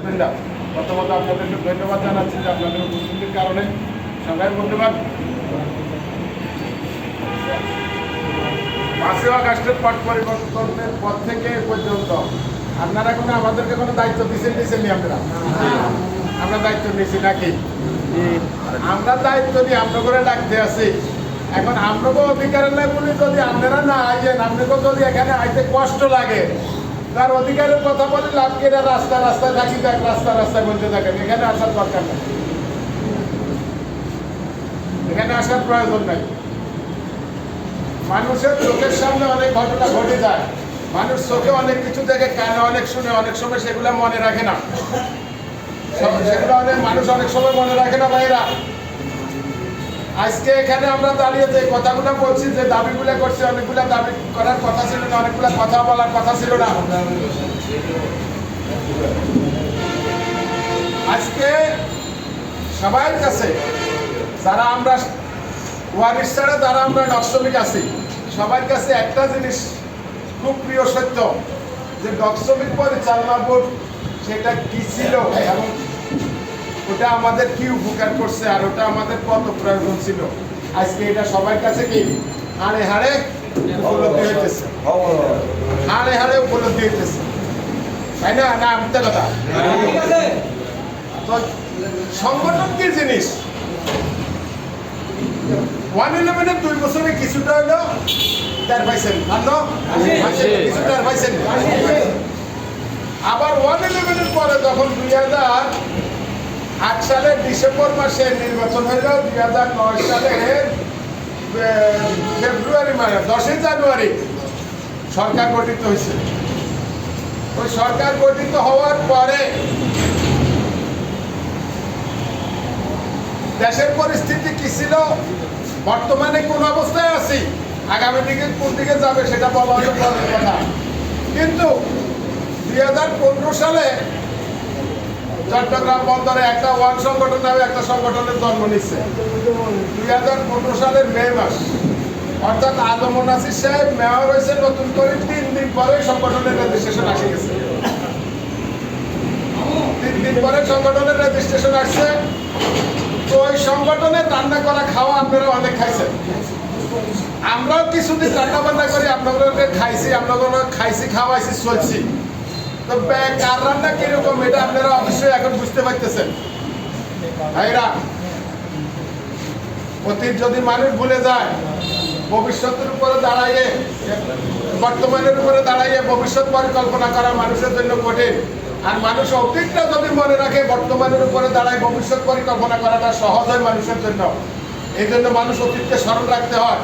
বৃন্দা, প্রথমত আপনাদেরকে ধন্যবাদ জানাচ্ছি যে আপনাদের উপস্থিতির কারণে সবাই ধন্যবাদ। 5ই আগস্টের পট পরিবর্তনের পর থেকে পর্যন্ত আপনারা কোনো আমাদেরকে কোনো দায়িত্ব দিচ্ছেন আমরা দায়িত্ব নিয়েছি নাকি? আমরা দায়িত্ব নিয়ে আপনাকে ডাকতে আছি। এখন আপনাকে অধিকারের বলি যদি আপনারা না আইয়েন, আপনাকে যদি এখানে আইতে কষ্ট লাগে, তার অধিকারের কথা বলি লাভ কি? রাস্তায় থাকি দেখ, রাস্তায় বলতে থাকেন। এখানে আসার দরকার নেই, এখানে আসার প্রয়োজন নাই। মানুষের চোখের সামনে অনেক ঘটনা ঘটে যায়, মানুষ চোখে অনেক কিছু দেখে, কানে অনেক শুনে, অনেক সময় সেগুলো মনে রাখে না। মানুষ অনেক সময় মনে রাখে না ভাইরা। আজকে এখানে আমরা দাঁড়িয়ে যে কথাগুলো বলছি, যে দাবিগুলো করছি, অনেকগুলো দাবি করার কথা ছিল না, অনেকগুলো কথা বলার কথা ছিল না। আজকে সবার কাছে যারা আমরা ওয়ারিশ ছাড়া যারা আমরা ডক্সমিক আছি, সবার কাছে একটা জিনিস খুব প্রিয় সত্য, যে ডক্সমিক পরিচালনা বোর্ড সেটা কি ছিল এবং ওটা আমাদের কি উপকার করছে আর ওটা আমাদের কত প্রয়োজন ছিল, আজকে এটা সবার কাছে কি হাড়ে হাড়ে উপলব্ধি হইতেছে, হাড়ে হাড়ে উপলব্ধি হইতেছে, তাই না? না মিথ্যা কথা? তো সংগঠন কি জিনিস? 111-এর 2 বছরে কিছুটা হলো তার পাইছেন, কিছুটা পাইছেন। আবার 111-এর পরে যখন 2008 সালের ডিসেম্বর মাসে নির্বাচন হইল, 2009 সালের ফেব্রুয়ারি মাসে 10ই জানুয়ারি সরকার গঠিত হয়েছে। ওই সরকার গঠিত হওয়ার পরে দেশের পরিস্থিতি কি ছিল, বর্তমানে কোন অবস্থায় আছি, আগামী দিকে কোন দিকে যাবে সেটা বলা হলো পরের কথা। কিন্তু 2015 সালে চট্টগ্রাম বন্দরে একটা ওয়ান সংগঠন নামে একটা সংগঠনের জন্ম নিচ্ছে। 2015 সালের মে মাস, অর্থাৎ আদম নাসির সাহেব মেয়র হয়েছে নতুন করে 3 দিন পরে সংগঠনের রেজিস্ট্রেশন আসে গেছে। 3 দিন পরে সংগঠনের রেজিস্ট্রেশন আসছে। তো ওই সংগঠনের রান্না করা খাওয়া আপনারা অনেক খাইছেন, আমরাও কিছুদিন রান্না বান্না করি আপনাদেরকে খাইছি, আপনাদের খাইছি, খাওয়াইছি, চলছি। তো কার রান্না কিরকম এটা আপনারা অবশ্যই এখন বুঝতে পারতেছেন ভাইরা। অতীত যদি মানুষ ভুলে যায়, ভবিষ্যতের উপরে দাঁড়াইয়ে, বর্তমানের উপরে দাঁড়াইয়ে ভবিষ্যৎ পরিকল্পনা করা মানুষের জন্য কঠিন। আর মানুষ অতীতটা যদি মনে রাখে, বর্তমানের উপরে দাঁড়ায় ভবিষ্যৎ পরিকল্পনা করাটা সহজ হয় মানুষের জন্য। এই জন্য মানুষ অতীতকে স্মরণ রাখতে হয়,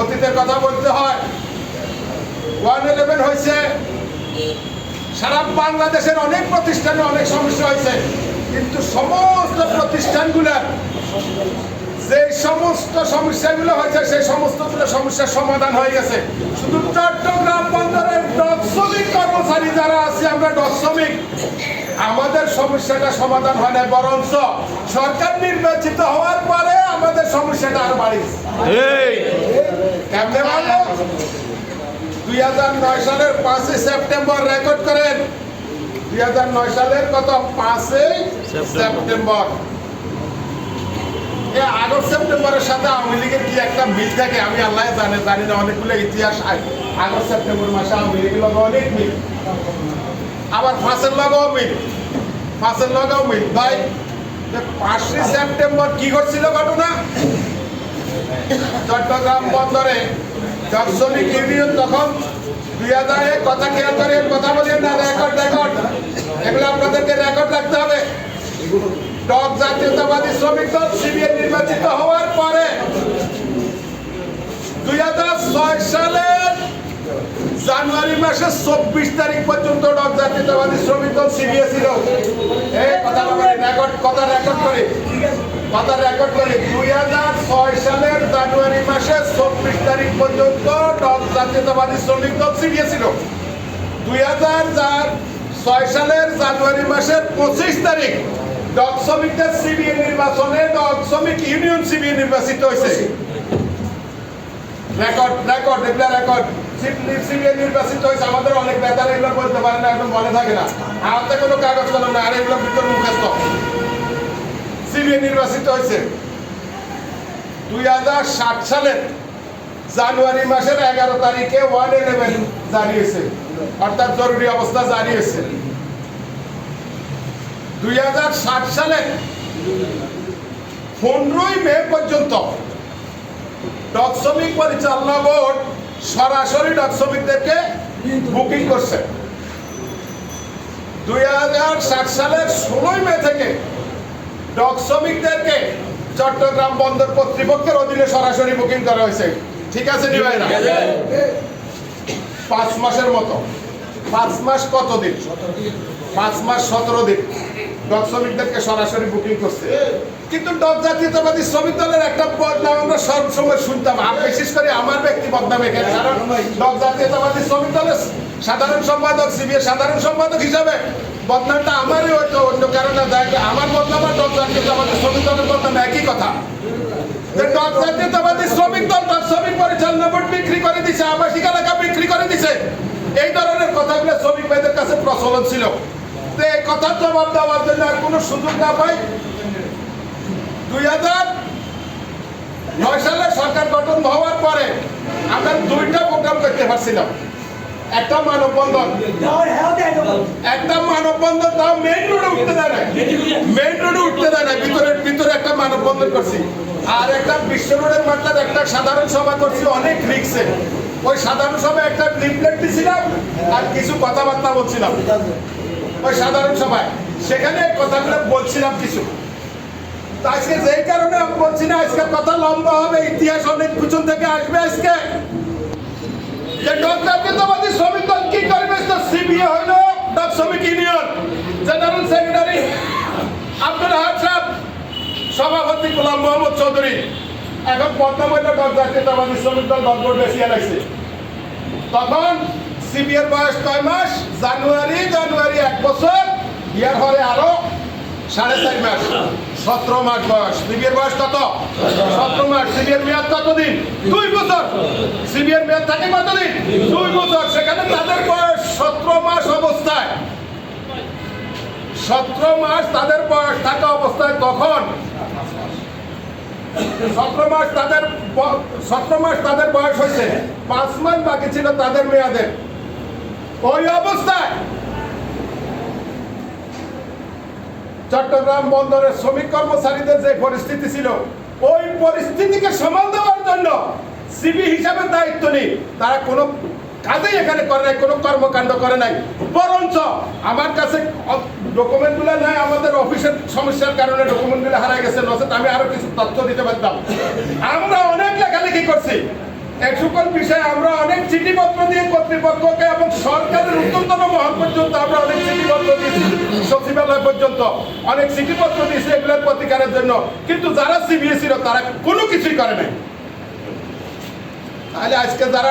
অতীতের কথা বলতে হয়। 111 হয়েছে, সারা বাংলাদেশের অনেক প্রতিষ্ঠানে অনেক সমস্যা হয়েছে, কিন্তু সমস্ত প্রতিষ্ঠানগুলোর যে সমস্ত সমস্যাগুলো হয়েছে সেই সমস্ত সমস্যার সমাধান হয়ে গেছে। শুধু চট্টগ্রাম বন্দরের ডকশ্রমিক কর্মচারী যারা আছে, আমরা ডকশ্রমিক, আমাদের সমস্যাটা সমাধান হয় না, বরঞ্চ সরকার নির্বাচিত হওয়ার পরে আমাদের সমস্যাটা আরো বাড়িয়েছে। কেমনে ভালো? 2009 সালের 5ই সেপ্টেম্বর রেকর্ড করেন, 2009 সালের কত? 5ই সেপ্টেম্বর। আগস্ট সেপ্টেম্বরের সাথে আওয়ামী লীগের কি একটা মিল থাকে আমি আল্লাহ জানি না, অনেকগুলো ইতিহাস। আগস্ট সেপ্টেম্বর মাসে আওয়ামী লীগের লগে অনেক মিল, আবার 5-এর লগেও মিল, 5-এর লগেও মিল। ভাই 5ই সেপ্টেম্বর কি ঘটছিল ঘটনা? চট্টগ্রাম বন্দরে ডকশ্রমিক ইউনিয়ন তখন 2001 কথা খেয়াল করে কথা বলেন না, রেকর্ড এগুলো আপনাদেরকে রেকর্ড রাখতে হবে। ডক জাতীয়তাবাদী শ্রমিক দল সিবিএন নির্বাচিত হওয়ার পরে 2006 সালের জানুয়ারি মাসের 24 তারিখ পর্যন্ত ডক জাতীয়তাবাদী শ্রমিক দল সিবিএ ছিল। এই কথা রেকর্ড করে 2006 সালের জানুয়ারি মাসের 24 তারিখ পর্যন্ত ডক জাতীয়তাবাদী শ্রমিক দল সিবিএ ছিল। 2006 সালের জানুয়ারি মাসের 25 তারিখ ডক শ্রমিকদের সিবিএ নির্বাচনে ডক শ্রমিক ইউনিয়ন সিবিএ নির্বাচিত হয়েছে। রেকর্ড সিবিআই নির্বাচিত হয়েছে, আমাদের অনেক নেতারা এগুলো বলতে পারে না, একদম মনে থাকে না, হাতে কোনো কাগজ কলম না, আর এগুলো ভিতর মুখস্থ। সিবিআই নির্বাচিত হয়েছে 2007 সালের জানুয়ারি মাসের 11 তারিখে 111 জারি হয়েছে, অর্থাৎ জরুরি অবস্থা জারি হয়েছে। 2007 সালের 15ই মে পর্যন্ত ডক শ্রমিক পরিচালনা বোর্ড সরাসরি ডক শ্রমিকদেরকে বুকিং করছে। 2007 সালের 16ই মে থেকে ডক শ্রমিকদেরকে চট্টগ্রাম বন্দর কর্তৃপক্ষের অধীনে সরাসরি বুকিং করা হয়েছে। ঠিক আছে নি ভাইরা? 5 মাসের মতো। 5 মাস কত দিন? 5 মাস 17 দিন ডক শ্রমিকদেরকে সরাসরি বুকিং করছে। কিন্তু ডক জাতীয়তাবাদী শ্রমিক দলের একটা বদনাম আমরা সবসময় শুনতাম, আর বিশেষ করে আমার ব্যক্তি বদনাম এখানে, কারণ ডক জাতীয়তাবাদী শ্রমিক দলের সাধারণ সম্পাদক, সিবিএর সাধারণ সম্পাদক হিসাবে বদনামটা আমারই হয়তো অন্য কারণে, আমার বদনাম আর ডক জাতীয়তাবাদী শ্রমিক দলের বদনাম একই কথা। ডক জাতীয়তাবাদী শ্রমিক দল ডক শ্রমিক পরিচালনা বোর্ড বিক্রি করে দিছে, আবাসিক এলাকা বিক্রি করে দিছে, এই ধরনের কথাগুলো শ্রমিক ভাইদের কাছে প্রচলন ছিল। তো এই কথার জবাব দেওয়ার জন্য আর কোনো সুযোগ না পাই 2009 সালে সরকার গঠন হওয়ার পরে আমরা 2টা প্রোগ্রাম করতে পারছিলাম। একটা মানববন্ধন, তাও মেইন রোডে উঠতে দেয় না, ভিতরে একটা মানববন্ধন করছি, আর একটা বিশ্ব রোডের মাঠের একটা সাধারণ সভা করছি অনেক রিক্সে। ওই সাধারণ সভায় একটা লিফলেট দিছিলাম আর কিছু কথাবার্তা বলছিলাম ওই সাধারণ সভায়, সেখানে কথাগুলো বলছিলাম কিছু। আজকে যেই কারণে আমি বলছি না, আজকে কথা লম্বা হবে, ইতিহাস অনেক পিছন থেকে আসবে। আজকে যে ডক জাতীয়তাবাদী শ্রমিক দল কি করবে, সিবিএ হইল ডক শ্রমিক ইউনিয়ন, জেনারেল সেক্রেটারি আব্দুল আহাদ সাহেব, সভাপতি গোলাম মোহাম্মদ চৌধুরী, এখন বদনাম হইল ডক জাতীয়তাবাদী শ্রমিক দল দলবোর্ড বেশিয়া লাগছে। তখন সিবিএর বয়স 9 মাস, জানুয়ারি 1 বছর, ইয়ার হলে আরো 4.5 মাস, 17 মাস বয়স। সিবিএর বয়স কত? 17 মাস। সিবিএর মেয়াদ কতদিন? 2 বছর। সিবিএর মেয়াদ থাকে কতদিন? 2 বছর। সেখানে তাদের বয়স 17 মাস অবস্থায়, 17 মাস তাদের বয়স থাকা অবস্থায়, তখন 17 মাস তাদের বয়স হয়েছে, 5 মাস বাকি ছিল তাদের মেয়াদের। ওই অবস্থায় চট্টগ্রাম বন্দরের শ্রমিক কর্মচারীদের যে পরিস্থিতি ছিল, ওই পরিস্থিতিকে সামাল দেওয়ার জন্য সিবি হিসাবে দায়িত্ব নেই, তারা কোনো কাজেই এখানে করে নাই, কোনো কর্মকাণ্ড করে নাই। বরঞ্চ আমার কাছে ডকুমেন্টগুলো নাই, আমাদের অফিসের সমস্যার কারণে ডকুমেন্টগুলো হারিয়ে গেছে, নচেত আমি আরো কিছু তথ্য দিতে পারতাম। আমরা অনেক লেখালেখি করছি এই সকল বিষয়ে, আমরা অনেক চিঠিপত্র দিয়ে কর্তৃপক্ষকে এবং সরকারের উচ্চতম মহল পর্যন্ত আমরা অনেক চিঠিপত্র দিয়েছি, সচিবালয় পর্যন্ত অনেক চিঠিপত্র দিয়েছি এগুলোর প্রতিকারের জন্য। কিন্তু যারা সিবিএ ছিল তারা কোনো কিছুই করে নাই। তাহলে আজকে যারা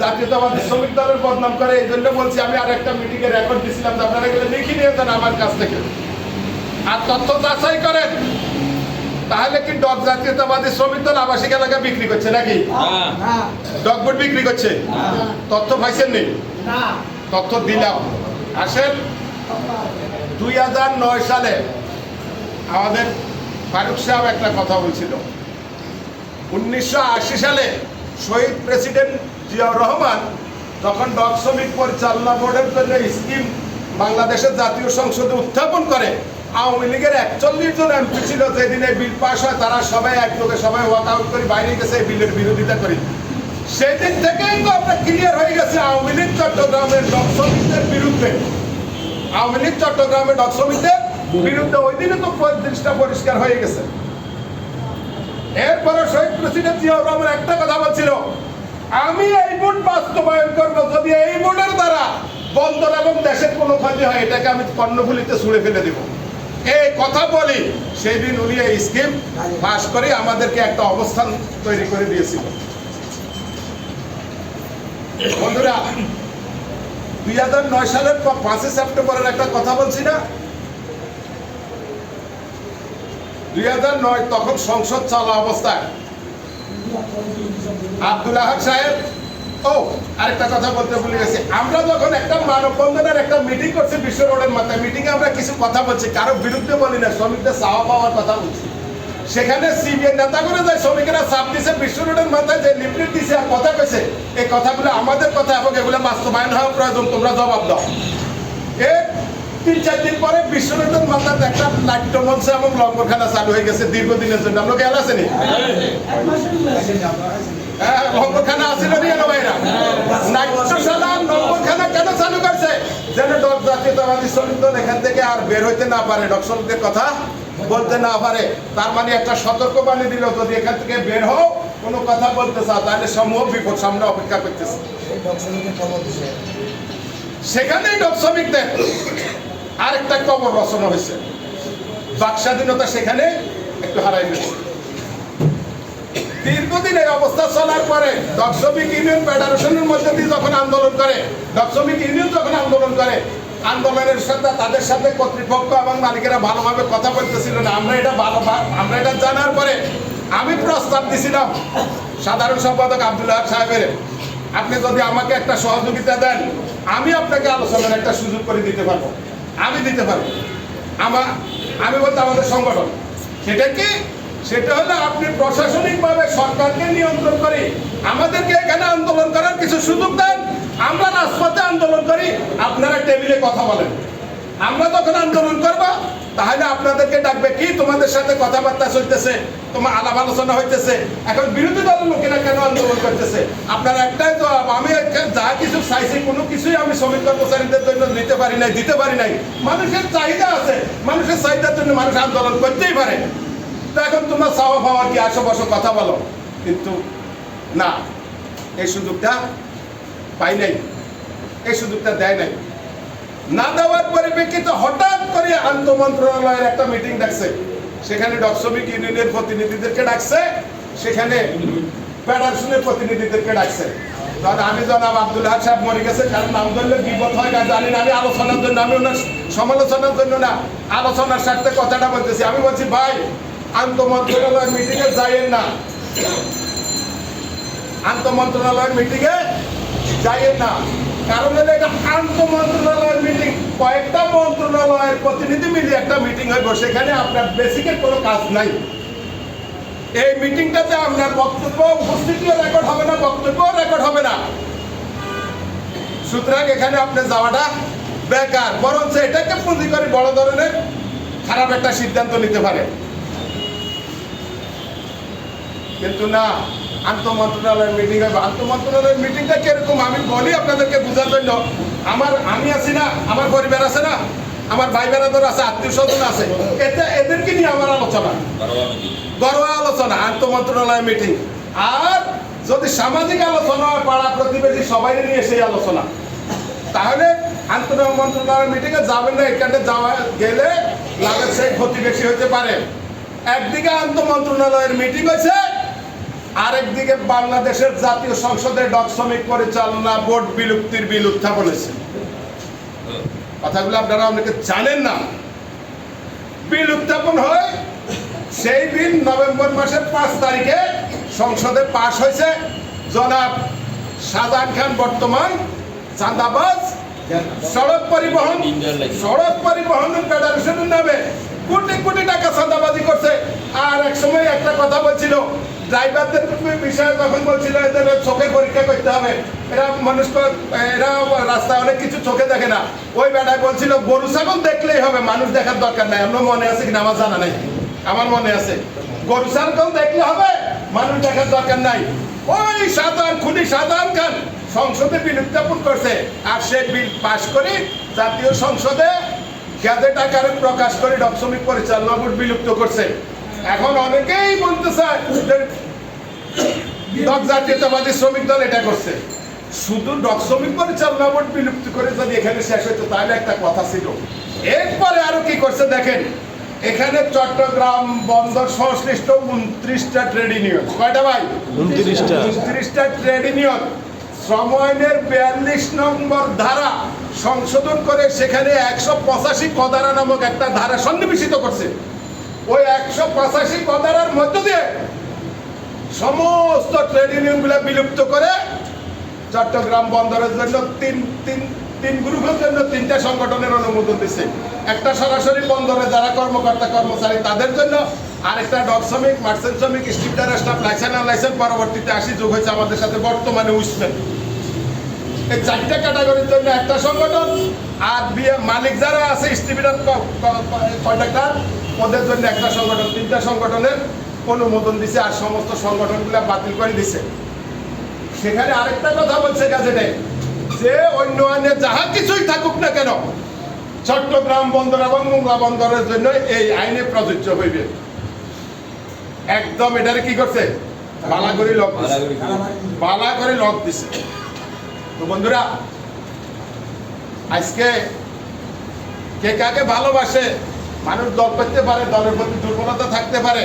জাতীয়তাবাদী শ্রমিক দলের বদনাম করে, এই জন্য বলছি, আমি আর একটা মিটিংয়ে রেকর্ড দিয়েছিলাম, আপনারা এগুলো লিখে নিয়ে যান আমার কাছ থেকে আর তথ্য যাচাই করেন। তাহলে কি ডক জাতীয়তাবাদী শ্রমিক দল আবাসিক এলাকা বিক্রি করছে নাকি? ডক বোর্ড বিক্রি করছে? তথ্য পাইছেন নি? তথ্য দিলাম। আসেন 2009 সালে আমাদের ফারুক সাহেব একটা কথা বলছিল, 1980 সালে শহীদ প্রেসিডেন্ট জিয়াউর রহমান তখন ডক শ্রমিক পরিচালনা বোর্ডের জন্য স্কিম বাংলাদেশের জাতীয় সংসদে উত্থাপন করে। আওয়ামী লীগের 41 জন এমপি ছিল, যেদিন এই বিল পাস হয় তারা সবাই একযোগে সবাই ওয়াক আউট করে বাইরে গেছে এই বিলের বিরোধিতা করি। সেই দিন থেকেই তো আমরা ক্লিয়ার হয়ে গেছে আওয়ামী লীগ চট্টগ্রামের ডক শ্রমিকদের বিরুদ্ধে, আওয়ামী লীগ চট্টগ্রামের ডক শ্রমিকদের বিরুদ্ধে ওই দিনে তো জিনিসটা পরিষ্কার হয়ে গেছে। এরপরে শহীদ প্রেসিডেন্ট জিয়াউর রহমান একটা কথা বলছিল, আমি এই বোর্ড বাস্তবায়ন করবো যদি এই বোর্ডের দ্বারা বন্দর এবং দেশের কোনো ক্ষতি হয়, এটাকে আমি কর্ণফুলিতে ছুঁড়ে ফেলে দেব। এই কথা বলি সেই দিন উনি এই স্কিম পাস করে আমাদেরকে একটা অবস্থান তৈরি করে দিয়েছিল। বন্ধুরা, 2009 সালের 5 সেপ্টেম্বরের একটা কথা বলছি না, 2009 তখন সংসদ চলা অবস্থায় আব্দুল আহাদ সাহেব ও আরেকটা কথা বলতে ভুলে গেছি, আমরা যখন একটা মানববন্ধনের একটা মিটিং করছি বিশ্ব রোডের মাথায়, মিটিংয়ে আমরা কিছু কথা বলছি, কারো বিরুদ্ধে বলি না, শ্রমিকদের চাওয়া পাওয়ার কথা বলছি। সেখানে সিবিআই নেতা করে যায়, শ্রমিকেরা চাপ দিছে বিশ্ব রোডের মাথায় যে লিফলেট দিছে আর কথা কইছে, এই কথাগুলো আমাদের কথা এবং এগুলো বাস্তবায়ন হওয়া প্রয়োজন, তোমরা জবাব দাও। এর ৩-৪ দিন পরে বিশ্ব রোডের মাথায় একটা নাট্যমঞ্চ এবং লঙ্গরখানা চালু হয়ে গেছে দীর্ঘদিনের জন্য। আমরা খেয়াল আছেনি? লঙ্গরখানা আসিল নিয়ে ভাইরা, নাট্যশালা লঙ্গরখানা কেন চালু করছে? যেন ডক জাতীয়তাবাদী শ্রমিক দল এখান থেকে আর বের হইতে না পারে, ডক শ্রমিকদের কথা বলতে না পারে। তার মানে একটা সতর্ক বাণী দিল, যদি এখান থেকে বের হও, কোনো কথা বলতে চাও, তাহলে সমূহ বিপদ সামনে অপেক্ষা করতেছে। সেখানেই ডক শ্রমিকদের আরেকটা কবর রচনা হয়েছে, বাক স্বাধীনতা সেখানে একটু হারাই গেছে। দীর্ঘদিন এই অবস্থা চলার পরে ডক শ্রমিক ইউনিয়ন ফেডারেশনের মধ্যে দিয়ে যখন আন্দোলন করে, ডক শ্রমিক ইউনিয়ন যখন আন্দোলন করে, আন্দোলনের সাথে তাদের সাথে কর্তৃপক্ষ এবং মালিকেরা ভালোভাবে কথা বলতেছিল না। আমরা এটা জানার পরে আমি প্রস্তাব দিছিলাম সাধারণ সম্পাদক আব্দুল্লাহ সাহেবের, আপনি যদি আমাকে একটা সহযোগিতা দেন, আমি আপনাকে আলোচনার একটা সুযোগ করে দিতে পারবো, আমি দিতে পারবো। আমি বলতে আমাদের সংগঠন, সেটা কি? সেটা হলো আপনি প্রশাসনিকভাবে সরকারকে নিয়ন্ত্রণ করে আমাদেরকে এখানে আন্দোলন করার কিছু সুযোগ দেন, আমরা রাজপথে আন্দোলন করি, আপনারা টেবিলে কথা বলেন। আমরা যখন আন্দোলন করবো তাহলে আপনাদেরকে ডাকবে, কি তোমাদের সাথে কথাবার্তা চলতেছে, তোমার আলাপ আলোচনা হইতেছে, এখন বিরোধী দলের লোকেরা কেন আন্দোলন করতেছে? আপনারা একটাই জবাব, আমি যা কিছু চাইছি কোনো কিছুই আমি শ্রমিক কর্মচারীদের জন্য দিতে পারি নাই। মানুষের চাহিদা আছে, মানুষের চাহিদার জন্য মানুষ আন্দোলন করতেই পারে। তো এখন তোমরা চাওয়া পাওয়া কি, আসো বসো কথা বলো, কিন্তু না, এই সুযোগটা পাই নাই, এই সুযোগটা দেয় নাই। না দেওয়ার পরিপ্রেক্ষিতে হঠাৎ করে আন্ত মন্ত্রণালয়ের একটা মিটিং ডাকছে, সেখানে ডক শ্রমিক ইউনিয়নের প্রতিনিধিদেরকে ডাকছে, সেখানে ফেডারেশনের প্রতিনিধিদেরকে ডাকছে। তখন আমি জনাব আব্দুল্লাহ সাহেব মরে গেছে, কারণ নাম ধরলে বিপদ হয় না জানি না, আমি আলোচনার জন্য, আমি ওনার সমালোচনার জন্য না, আলোচনার স্বার্থে কথাটা বলতেছি। আমি বলছি ভাই, আন্ত মন্ত্রণালয়ের মিটিংয়ে যাইয়েন না, আন্ত মন্ত্রণালয়ের মিটিংয়ে যাইয়েন না। কারণ হলো এটা আন্ত মন্ত্রণালয়ের মিটিং, কয়েকটা মন্ত্রণালয়ের প্রতিনিধি মিলে একটা মিটিং হইব, সেখানে আপনার বেসিকের কোনো কাজ নাই। এই মিটিংটাতে আপনার বক্তব্য উপস্থিতিও রেকর্ড হবে না, বক্তব্যও রেকর্ড হবে না। সুতরাং এখানে আপনি যাওয়াটা বেকার, বরঞ্চ এটাকে পুঁজি করে বড় ধরনের খারাপ একটা সিদ্ধান্ত নিতে পারে। কিন্তু না, আন্ত মন্ত্রণালয়ের মিটিং হবে। আন্ত মন্ত্রণালয়ের মিটিংটা কিরকম আমি বলি আপনাদেরকে বোঝার জন্য। আমি আছি না, আমার পরিবার আছে না, আমার ভাই বেড়াদর আছে, আত্মীয় স্বজন আছে, এদেরকে নিয়ে আমার আলোচনা, ঘরোয়া আলোচনা, আন্ত মন্ত্রণালয়ের মিটিং। আর যদি সামাজিক আলোচনা হয়, পাড়া প্রতিবেশী সবাই নিয়ে সেই আলোচনা, তাহলে আন্ত মন্ত্রণালয়ের মিটিংয়ে যাবেন না। এখানে যাওয়া গেলে লাভের সেই ক্ষতি বেশি হতে পারে। একদিকে আন্ত মন্ত্রণালয়ের মিটিং হয়েছে, আরেকদিকে বাংলাদেশের জাতীয় সংসদে ডক শ্রমিক পরিচালনা বোর্ড বিলুপ্তির বিল উত্থাপন হয়েছে। কথাগুলো আপনারা অনেকে জানেন না। বিল উত্থাপন হয়, সেই বিল নভেম্বর মাসের 5 তারিখে সংসদে পাশ হয়েছে। জনাব শাহজাহান খান বর্তমান চাঁদাবাজ, সড়ক পরিবহন ফেডারেশনের নামে কোটি কোটি টাকা চাঁদাবাজি করছে। আর এক সময় একটা কথা বলছিল, ড্রাইভারদের বিষয়ে যখন বলছিল এদের চোখে পরীক্ষা করতে হবে, এরা রাস্তায় অনেক কিছু চোখে দেখে না, ওই বেটায় বলছিল গরু ছাগল দেখলেই হবে, মানুষ দেখার দরকার নাই। আপনার মনে আছে কিনা আমার জানা নাই, আমার মনে আছে, গরু ছাগল দেখলে হবে, মানুষ দেখার দরকার নাই। ওই শাহজাহান খান সংসদে বিল উত্থাপন করছে, আর সেই বিল পাশ করে জাতীয় সংসদে গ্যাজেট আকারে প্রকাশ করে ডক শ্রমিক পরিচালনা বোর্ড বিলুপ্ত করছে। এখন অনেকেই বলতে চায় ডক জাতীয়তাবাদী শ্রমিক দল এটা করছে। শুধু ডক শ্রমিক পরিচালনা বোর্ড বিলুপ্ত করে যদি এখানে শেষ হইতো তাহলে একটা কথা ছিল। এরপরে আরো কি করছে দেখেন, এখানে চট্টগ্রাম বন্দর সংশ্লিষ্ট 29টা ট্রেড ইউনিয়ন, কয়টা ভাই? 29টা ট্রেড ইউনিয়ন শ্রম আইনের 42 নম্বর ধারা সংশোধন করে সেখানে 185 কদারা নামক একটা ধারা সন্নিবেশিত করছে। ওই 185 কদারার মধ্য দিয়ে সমস্ত ট্রেড ইউনিয়ন গুলা বিলুপ্ত করে চট্টগ্রাম বন্দরের জন্য তিন গ্রুপের জন্য 3টা সংগঠনের অনুমোদন দিচ্ছে। একটা সরাসরি বন্দরে যারা কর্মকর্তা কর্মচারী তাদের জন্য, আরেকটা ডক শ্রমিক, মার্চেন্ট শ্রমিক, স্টিভার স্টাফ, লাইসেন্স আনলাইসেন্স, পরবর্তীতে 80 যোগ হয়েছে আমাদের সাথে বর্তমানে উইসম্যান। এই 4টা ক্যাটাগরির জন্য একটা সংগঠন, আর মালিক যারা আছে স্টিভার কন্ট্রাক্টর ওদের জন্য একটা সংগঠন। 3টা সংগঠনের অনুমোদন দিছে, আর সমস্ত সংগঠনগুলো বাতিল করে দিছে। সেখানে আরেকটা কথা বলছে গাজেটে যে অন্য আইনে যাহা কিছুই থাকুক না কেন, চট্টগ্রাম বন্দর এবং মোংলা বন্দরের জন্য এই আইনে প্রযোজ্য হইবে। একদম এটারে কি করছে, বালা করে লক দিছে। তো বন্ধুরা, আজকে কে কাকে ভালোবাসে, মানুষ দল করতে পারে, দলের প্রতি দুর্বলতা থাকতে পারে,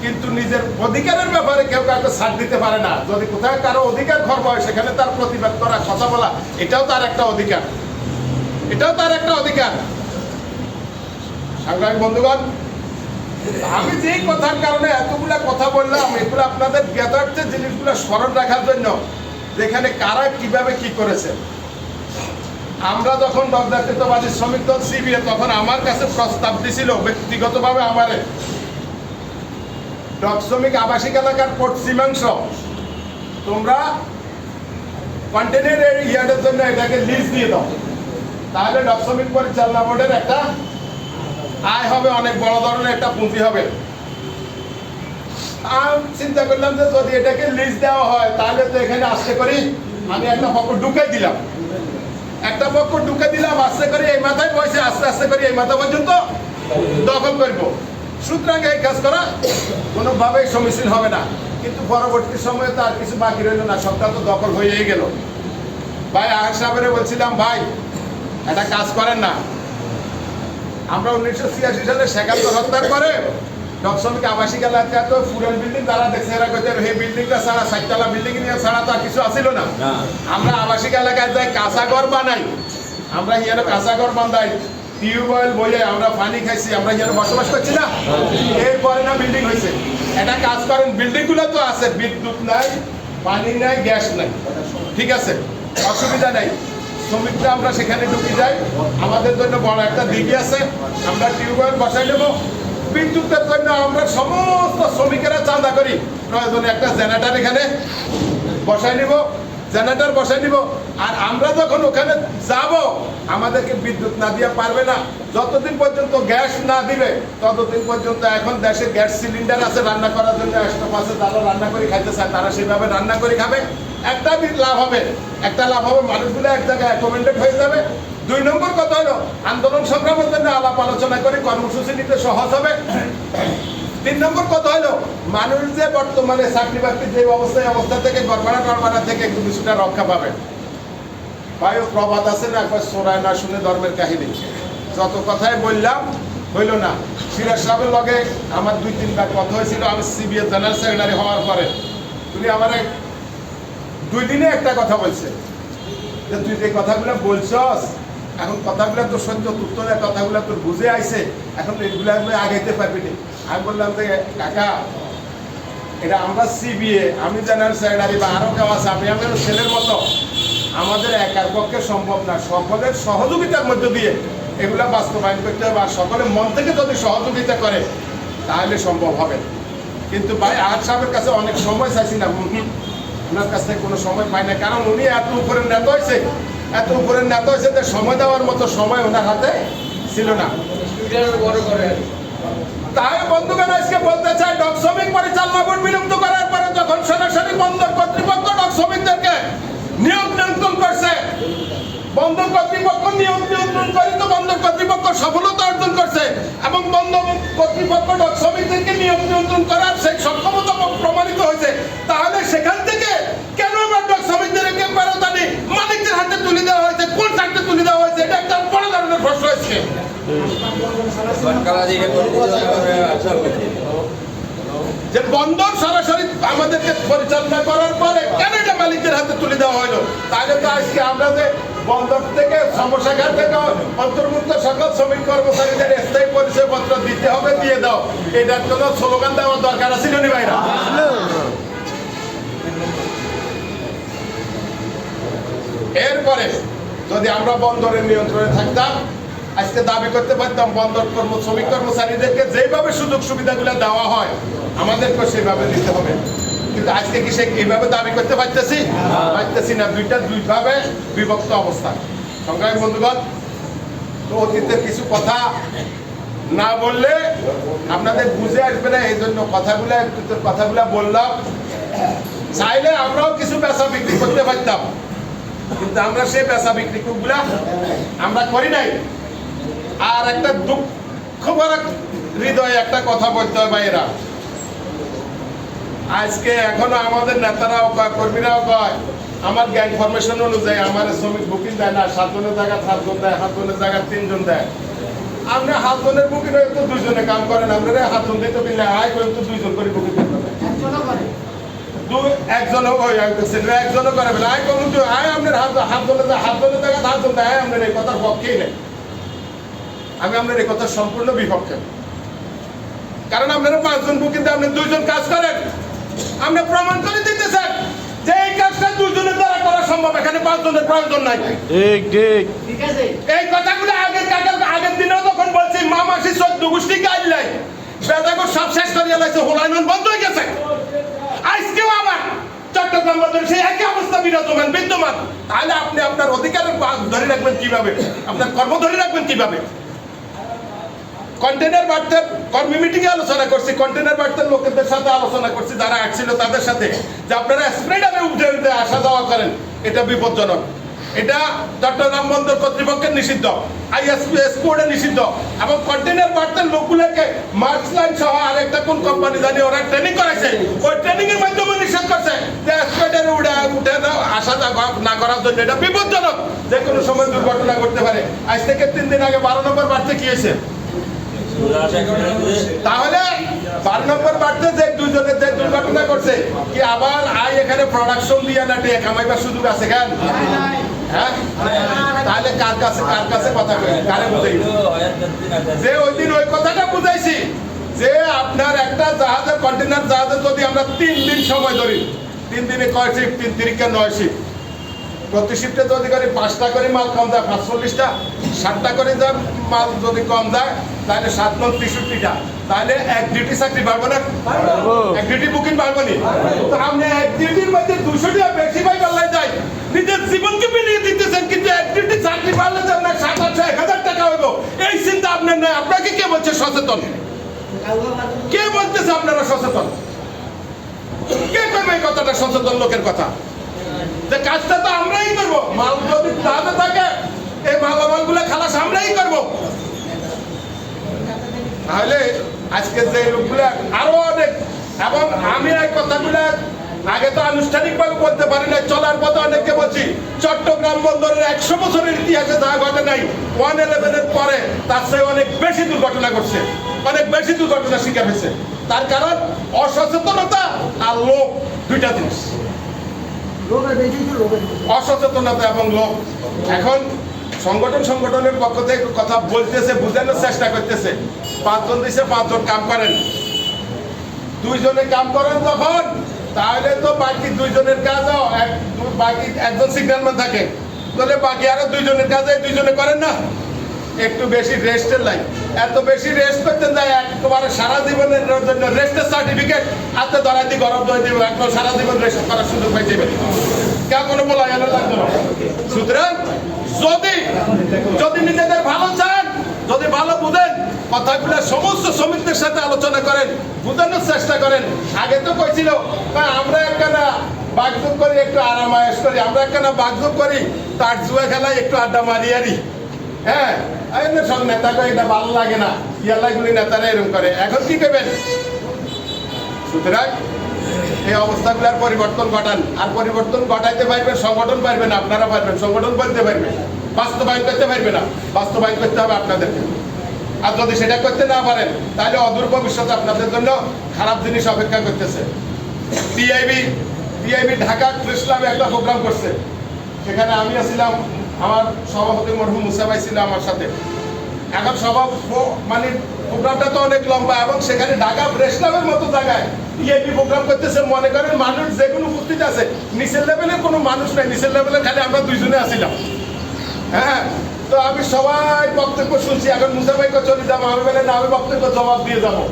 কিন্তু নিজের অধিকারের ব্যাপারে কেউ কাউকে ছাড় দিতে পারে না। যদি কোথায় কারো অধিকার খর্ব হয় সেখানে তার প্রতিবাদ করা, কথা বলা, এটাও তার একটা অধিকার, এটাও তার একটা অধিকার। সাংবাদিক বন্ধুগণ, আমি যেই কথার কারণে এতগুলা কথা বললাম, এগুলো আপনাদের জ্ঞাতার্থে জিনিসগুলো স্মরণ রাখার জন্য, যেখানে কারা কিভাবে কি করেছে। আমরা যখন জাতীয়তাবাদী শ্রমিক দল সিবিএ, তখন আমার কাছে প্রস্তাব দিছিল ব্যক্তিগতভাবে আমারে, ডক শ্রমিক আবাসিক এলাকার পশ্চিমাংশ তোমরা কন্টেনার ইয়ার্ডের জন্য এটাকে লিজ দিয়ে দাও, তাহলে ডক শ্রমিক পরিচালনা বোর্ডের একটা আয় হবে, অনেক বড় ধরনের একটা পুঁজি হবে। আমি চিন্তা করলাম যে যদি এটাকে লিজ দেওয়া হয় তাহলে তো এখানে আস্তে করি আমি একটা পক্ষ ঢুকাই দিলাম, আস্তে করে এই মাথায় বসে আস্তে আস্তে করে এই মাথা পর্যন্ত দখল করবো। সুতরাং এই কাজ করা কোনোভাবেই সমীচীন হবে না। কিন্তু পরবর্তী সময়ে তো আর কিছু বাকি রইল না, সবটা তো দখল হয়েই গেল। ভাই আহের সাহেবের বলছিলাম, ভাই একটা কাজ করেন না, আমরা 1986 সালে 76 হত্যার পরে ডক শ্রমিক আবাসিক এলাকা তো ফুরেল বিল্ডিং তারা দেখছে, এরা কইতে এই বিল্ডিংটা ছাড়া, 4তলা বিল্ডিং নিয়ে ছাড়া তো আর কিছু আসিল না। আমরা আবাসিক এলাকায় যাই কাঁচা ঘর বানাই, আমরা হিয়ানো কাঁচা ঘর বান্ধাই, টিউবওয়েল বইয়ে আমরা পানি খাইছি, আমরা হিয়ানো বসবাস করছি না। এরপরে না বিল্ডিং হয়েছে। এটা কাজ করেন, বিল্ডিং গুলো তো আছে, বিদ্যুৎ নাই, পানি নাই, গ্যাস নাই, ঠিক আছে, অসুবিধা নাই। শ্রমিকরা আমরা সেখানে ঢুকে যাই, আমাদের জন্য বড় একটা দিঘি আছে, আমরা টিউবওয়েল বসাই নেবো। বিদ্যুতের জন্য আমরা সমস্ত শ্রমিকেরা চাঁদা করি, প্রয়োজনে একটা জেনারেটর এখানে বসাই নিব, জেনারেটর বসাই নিব। আর আমরা যখন ওখানে যাব, আমাদেরকে বিদ্যুৎ না দিয়ে পারবে না, যতদিন পর্যন্ত গ্যাস না দিবে ততদিন পর্যন্ত। এখন দেশে গ্যাস সিলিন্ডার আছে রান্না করার জন্য, স্টোভ আছে, তারা রান্না করে খাইতে চায়, তারা সেভাবে রান্না করে খাবে। একটা লাভ হবে, মানুষগুলো এক জায়গায় অ্যাকোমোডেট হয়ে যাবে। 2 নম্বর কথা হলো আন্দোলন সংগ্রামের জন্য আলাপ আলোচনা করে কর্মসূচি নিতে সহজ হবে। 3 নম্বর কথা হলো মানুষ যে বর্তমানে চাকরি বাকরির যে অবস্থা থেকে গড়বাড়া থেকে একটু কিছুটা রক্ষা পাবে। ভাই প্রবাদ আছে না, সোরায় না শুনে ধর্মের কাহিনী। যত কথাই বললাম হইল না। সিরাজ সাহেবের লগে আমার 2-3 বার কথা হয়েছিল, আমি সিবিএ জেনারেল সেক্রেটারি হওয়ার পরে। তুমি আমার 2 দিনে একটা কথা বলছে যে তুই যে কথাগুলো বলছস, এখন কথাগুলো তো সত্য, তুত্তরের কথাগুলো তোর বুঝে আইছে, এখন এগুলো আগাইতে পারবি না। আমি বললাম যে কাকা, এটা আমরা সিবিএ, আমি জেনারেল সেক্রেটারি বা আরো কেউ আছে, আমি আমার ছেলের মতো, আমাদের একার পক্ষে সম্ভব না। সকলের সহযোগিতার মধ্য দিয়ে এগুলা বাস্তবায়ন করতে হবে, আর সকলের মন থেকে যদি সহযোগিতা করে তাহলে সম্ভব হবে। কিন্তু ভাই আহাদ সাহেবের কাছে অনেক সময় চাইছিলাম, ওনার কাছ থেকে কোনো সময় পাই না, কারণ উনি এত উপরের নেতা হয়েছে যে সময় দেওয়ার মতো সময় ওনার হাতে ছিল না। তাই বন্ধুগণ, আজকে বলতে চাই, ডক শ্রমিক পরিচালনা বোর্ড বিলুপ্ত করার পরে যখন সরাসরি বন্দর কর্তৃপক্ষ ডক শ্রমিকদেরকে নিয়োগ নিয়ন্ত্রণ করছে, বন্দর কর্তৃপক্ষ নিয়োগ নিয়ন্ত্রণ করে তো বন্দর কর্তৃপক্ষ সফলতা অর্জন করছে, এবং বন্দর কর্তৃপক্ষ ডক শ্রমিকদেরকে নিয়োগ নিয়ন্ত্রণ করার সেই সক্ষমতা প্রমাণিত হয়েছে। তাহলে সেখান থেকে কেন আবার ডক শ্রমিকদেরকে পারতানি মালিকদের হাতে তুলে দেওয়া হয়েছে, কোন চাকরি তুলে দেওয়া হয়েছে, এটা একটা বড় ধরনের প্রশ্ন হয়েছে। যে বন্দর সরাসরি আমাদেরকে পরিচালনা করার পরে কেন এটা মালিকদের হাতে তুলে দেওয়া হলো? তাহলে তো আজকে আমরা যে বন্দর থেকে সমস্যাঘাট থেকে অন্তর্ভুক্ত সকল শ্রমিক কর্মচারীদের স্থায়ী পরিচয়পত্র দিতে হবে, দিয়ে দাও, এটার জন্য স্লোগান দেওয়ার দরকার ছিল নি ভাইরা? এরপরে যদি আমরা বন্দরের নিয়ন্ত্রণে থাকতাম, আজকে দাবি করতে পারতাম বন্দর শ্রমিক কর্মচারীদেরকে যেভাবে সুযোগ সুবিধাগুলো দেওয়া হয় আমাদেরকে সেভাবে দিতে হবে। কিন্তু আজকে কি সে এইভাবে দাবি করতে পারতেছি না। দুইভাবে বিভক্ত অবস্থা। সংগ্রামী বন্ধুগণ, তো অতীতের কিছু কথা না বললে আপনাদের বুঝে আসবে না, এই জন্য কথাগুলা বললাম। চাইলে আমরাও কিছু বেচা বিক্রি করতে পারতাম, কিন্তু আমরা সেই বেচা বিক্রি গুলা আমরা করি নাই। আর একটা দুঃখ ভরা হৃদয়ে একটা কথা বলতে হয় ভাইয়েরা, আজকে এখনো আমাদের নেতারাও কয়, কর্মীরাও কয়, আমার গ্যাং ফরমেশন অনুযায়ী আমার শ্রমিক বুকিং দেয় না, 7 জনের জায়গা 7 জন দেয়, 7 জনের জায়গা 3 জন দেয়। আপনি 7 জনের বুকিং হয়ে তো 2 জনে কাম করেন, আপনারা 7 জন দিতে পারলে আয় করেন তো 2 জন করে বুকিং করতে হবে। একজনও করে বলে আয় কমন তো আয় আপনার 7 জনের জায়গা 7 জন দেয়। আপনার এই কথার পক্ষেই নেই, আমি আপনার এই কথার সম্পূর্ণ বিপক্ষে। কারণ আপনারা 5 জন বুকিং দিয়ে আপনি 2 জন কাজ করেন, আপনি প্রমাণ করে দিতেছেন যে এই কাজটা 2 জনের দ্বারা করা সম্ভব, এখানে 5 জনের প্রয়োজন নাই। ঠিক আছে, এই কথাগুলো আগের দিনেও যখন বলছি মা মাসি 14 গোষ্ঠী গাইডলাই বেদাগো সব শেষ করিয়া লাইছে, হোলাইনন বন্ধ হয়ে গেছে। আজকেও আবার চট্টগ্রাম বন্দরে সেই একই অবস্থা বিদ্যমান। তাহলে আপনি আপনার অধিকারের ধরে রাখবেন কিভাবে, আপনার কর্ম ধরে রাখবেন কিভাবে? কন্টেনার বার্তার কর্মী মিটিং এ আলোচনা করছি, কন্টেনার বার্তার লোকেদের সাথে আলোচনা করছি, যারা আসছিল তাদের সাথে, যে আপনারা স্প্রেডারে উঠে আসা যাওয়া করেন, এটা বিপজ্জনক। এটা চট্টগ্রাম বন্দর কর্তৃপক্ষের নিষিদ্ধ, আইএসপিএস কোডে নিষিদ্ধ। এবং কন্টেনার বার্তার লোকগুলোকে মার্চ লাইন সহ আরেকটা কোন কোম্পানি জানি ওরা ট্রেনিং করাইছে, ওই ট্রেনিং এর মাধ্যমে নিষেধ করছে যে স্প্রেডারে উঠে আসা যাওয়া না করার জন্য। এটা বিপজ্জনক, যে কোনো সময় দুর্ঘটনা ঘটতে পারে। আজ থেকে 3 দিন আগে 12 নম্বর বার্তে কি হয়েছে? তাহলে 12 নম্বর বার্তে যে 2 জনের যে দুর্ঘটনা করছে, কি আবার এখানে প্রোডাকশন দিয়ে না টিয়া কামাইবার সুযোগ আছে কেন? হ্যাঁ, তাহলে কার কাছে কথা কই, কারে বুঝাই? যে ওই দিন ওই কথাটা বুঝাইছি যে আপনার একটা জাহাজের কন্টেনার জাহাজে যদি আমরা 3 দিন সময় ধরি, 3 দিনে কয় শিফট? 3 তিরিকে 9 শিফট। প্রতি শিফটে যদি করে 5টা করে মাল কম যায় 45টা, 7টা করে মাল যদি কম যায় তাহলে 7 9 63টা, তাহলে এক ডিউটি চাকরি পারবো না? এক ডিউটি বুকিং পারবো নি? তো আপনি এক ডিউটির মধ্যে 200 টাকা বেশি পাই পাল্লাই যায়, নিজের জীবনকে বিলিয়ে দিতেছেন, কিন্তু এক ডিউটি চাকরি পারলে যে আপনার 700 1000 টাকা হইব, এই চিন্তা আপনার নয়। আপনাকে কে বলছে সচেতন? কে বলতেছে আপনারা সচেতন? কে করবে এই কথাটা সচেতন লোকের কথা? যে কাজটা তো আমরাই করবো, মাল যদি তাহলে থাকে এই মালামাল গুলো খালাস আমরাই করবো। তাহলে আজকে যে লোকগুলা আরো অনেক, এবং আমি এই কথাগুলা আগে তো আনুষ্ঠানিকভাবে বলতে পারি না, চলার পথে অনেককে বলছি, চট্টগ্রাম বন্দরের 100 বছরের ইতিহাসে যা ঘটে নাই 111 এর পরে তার চেয়ে অনেক বেশি দুর্ঘটনা ঘটছে, অনেক বেশি দুর্ঘটনা শিকার হয়েছে। তার কারণ অসচেতনতা আর লোক, দুইটা জিনিস, অসচেতনতা এবং লোক। এখন সংগঠনের পক্ষ থেকে কথা বলতেছে, বোঝানোর চেষ্টা করতেছে, 5 জন দিছে 5 জন কাম করেন, 2 জনে কাম করেন তখন, তাহলে তো বাকি 2 জনের কাজও বাকি একজন সিগন্যালম্যান থাকে, তাহলে বাকি আরো 2 জনের কাজ 2 জনে করেন না? একটু বেশি রেস্টের লাইন, এত বেশি রেস্ট করতে যায় একেবারে সারা জীবনের জন্য রেস্টের সার্টিফিকেট হাতে ধরাই দিয়ে গরম ধরে দিব, একদম সারা জীবন রেস্ট করার সুযোগ পাই দেবে, কেউ কোনো বলা লাগবে না। সুতরাং যদি নিজেদের ভালো চান, যদি ভালো বুঝেন, কথাগুলো সমস্ত শ্রমিকদের সাথে আলোচনা করেন, বুঝানোর চেষ্টা করেন। আগে তো কইছিল আমরা একখানা বাগযোগ করি, একটু আরাম আয়েশ করি, আমরা একখানা বাগযোগ করি, তার জুয়া খেলায় একটু আড্ডা মারিয়ারি। হ্যাঁ, সব নেতাকে এটা ভালো লাগে না, ইয়ালাগুলি নেতারা এরকম করে। এখন কি করবেন? সুতরাং এই অবস্থাগুলোর পরিবর্তন ঘটান। আর পরিবর্তন ঘটাইতে পারবেন সংগঠন, পারবে না আপনারা পারবেন, সংগঠন বলতে পারবে, বাস্তবায়ন করতে পারবে না, বাস্তবায়ন করতে হবে আপনাদেরকে। আর যদি সেটা করতে না পারেন তাহলে অদূর ভবিষ্যতে আপনাদের জন্য খারাপ জিনিস অপেক্ষা করতেছে। টিআইবি ঢাকা প্রেস ক্লাবে একটা প্রোগ্রাম করছে, সেখানে আমি ছিলাম, আমার সভাপতি মরহুম মুসা ভাই ছিল আমার সাথে। এখন সভা মানে প্রোগ্রামটা তো অনেক লম্বা এবং সেখানে ঢাকা প্রেস ক্লাবের মতো জায়গায় ইএপি প্রোগ্রাম করতেছে, মনে করেন মানুষ যে কোনো উপস্থিত আছে, নিচের লেভেলের কোনো মানুষ নাই, নিচের লেভেলে খালি আমরা দুইজনে আসিলাম। হ্যাঁ, তো আমি সবাই বক্তব্য শুনছি। এখন মুসা ভাইকে চলে যাবো, আমি বলে না, আমি বক্তব্য জবাব দিয়ে যাবো।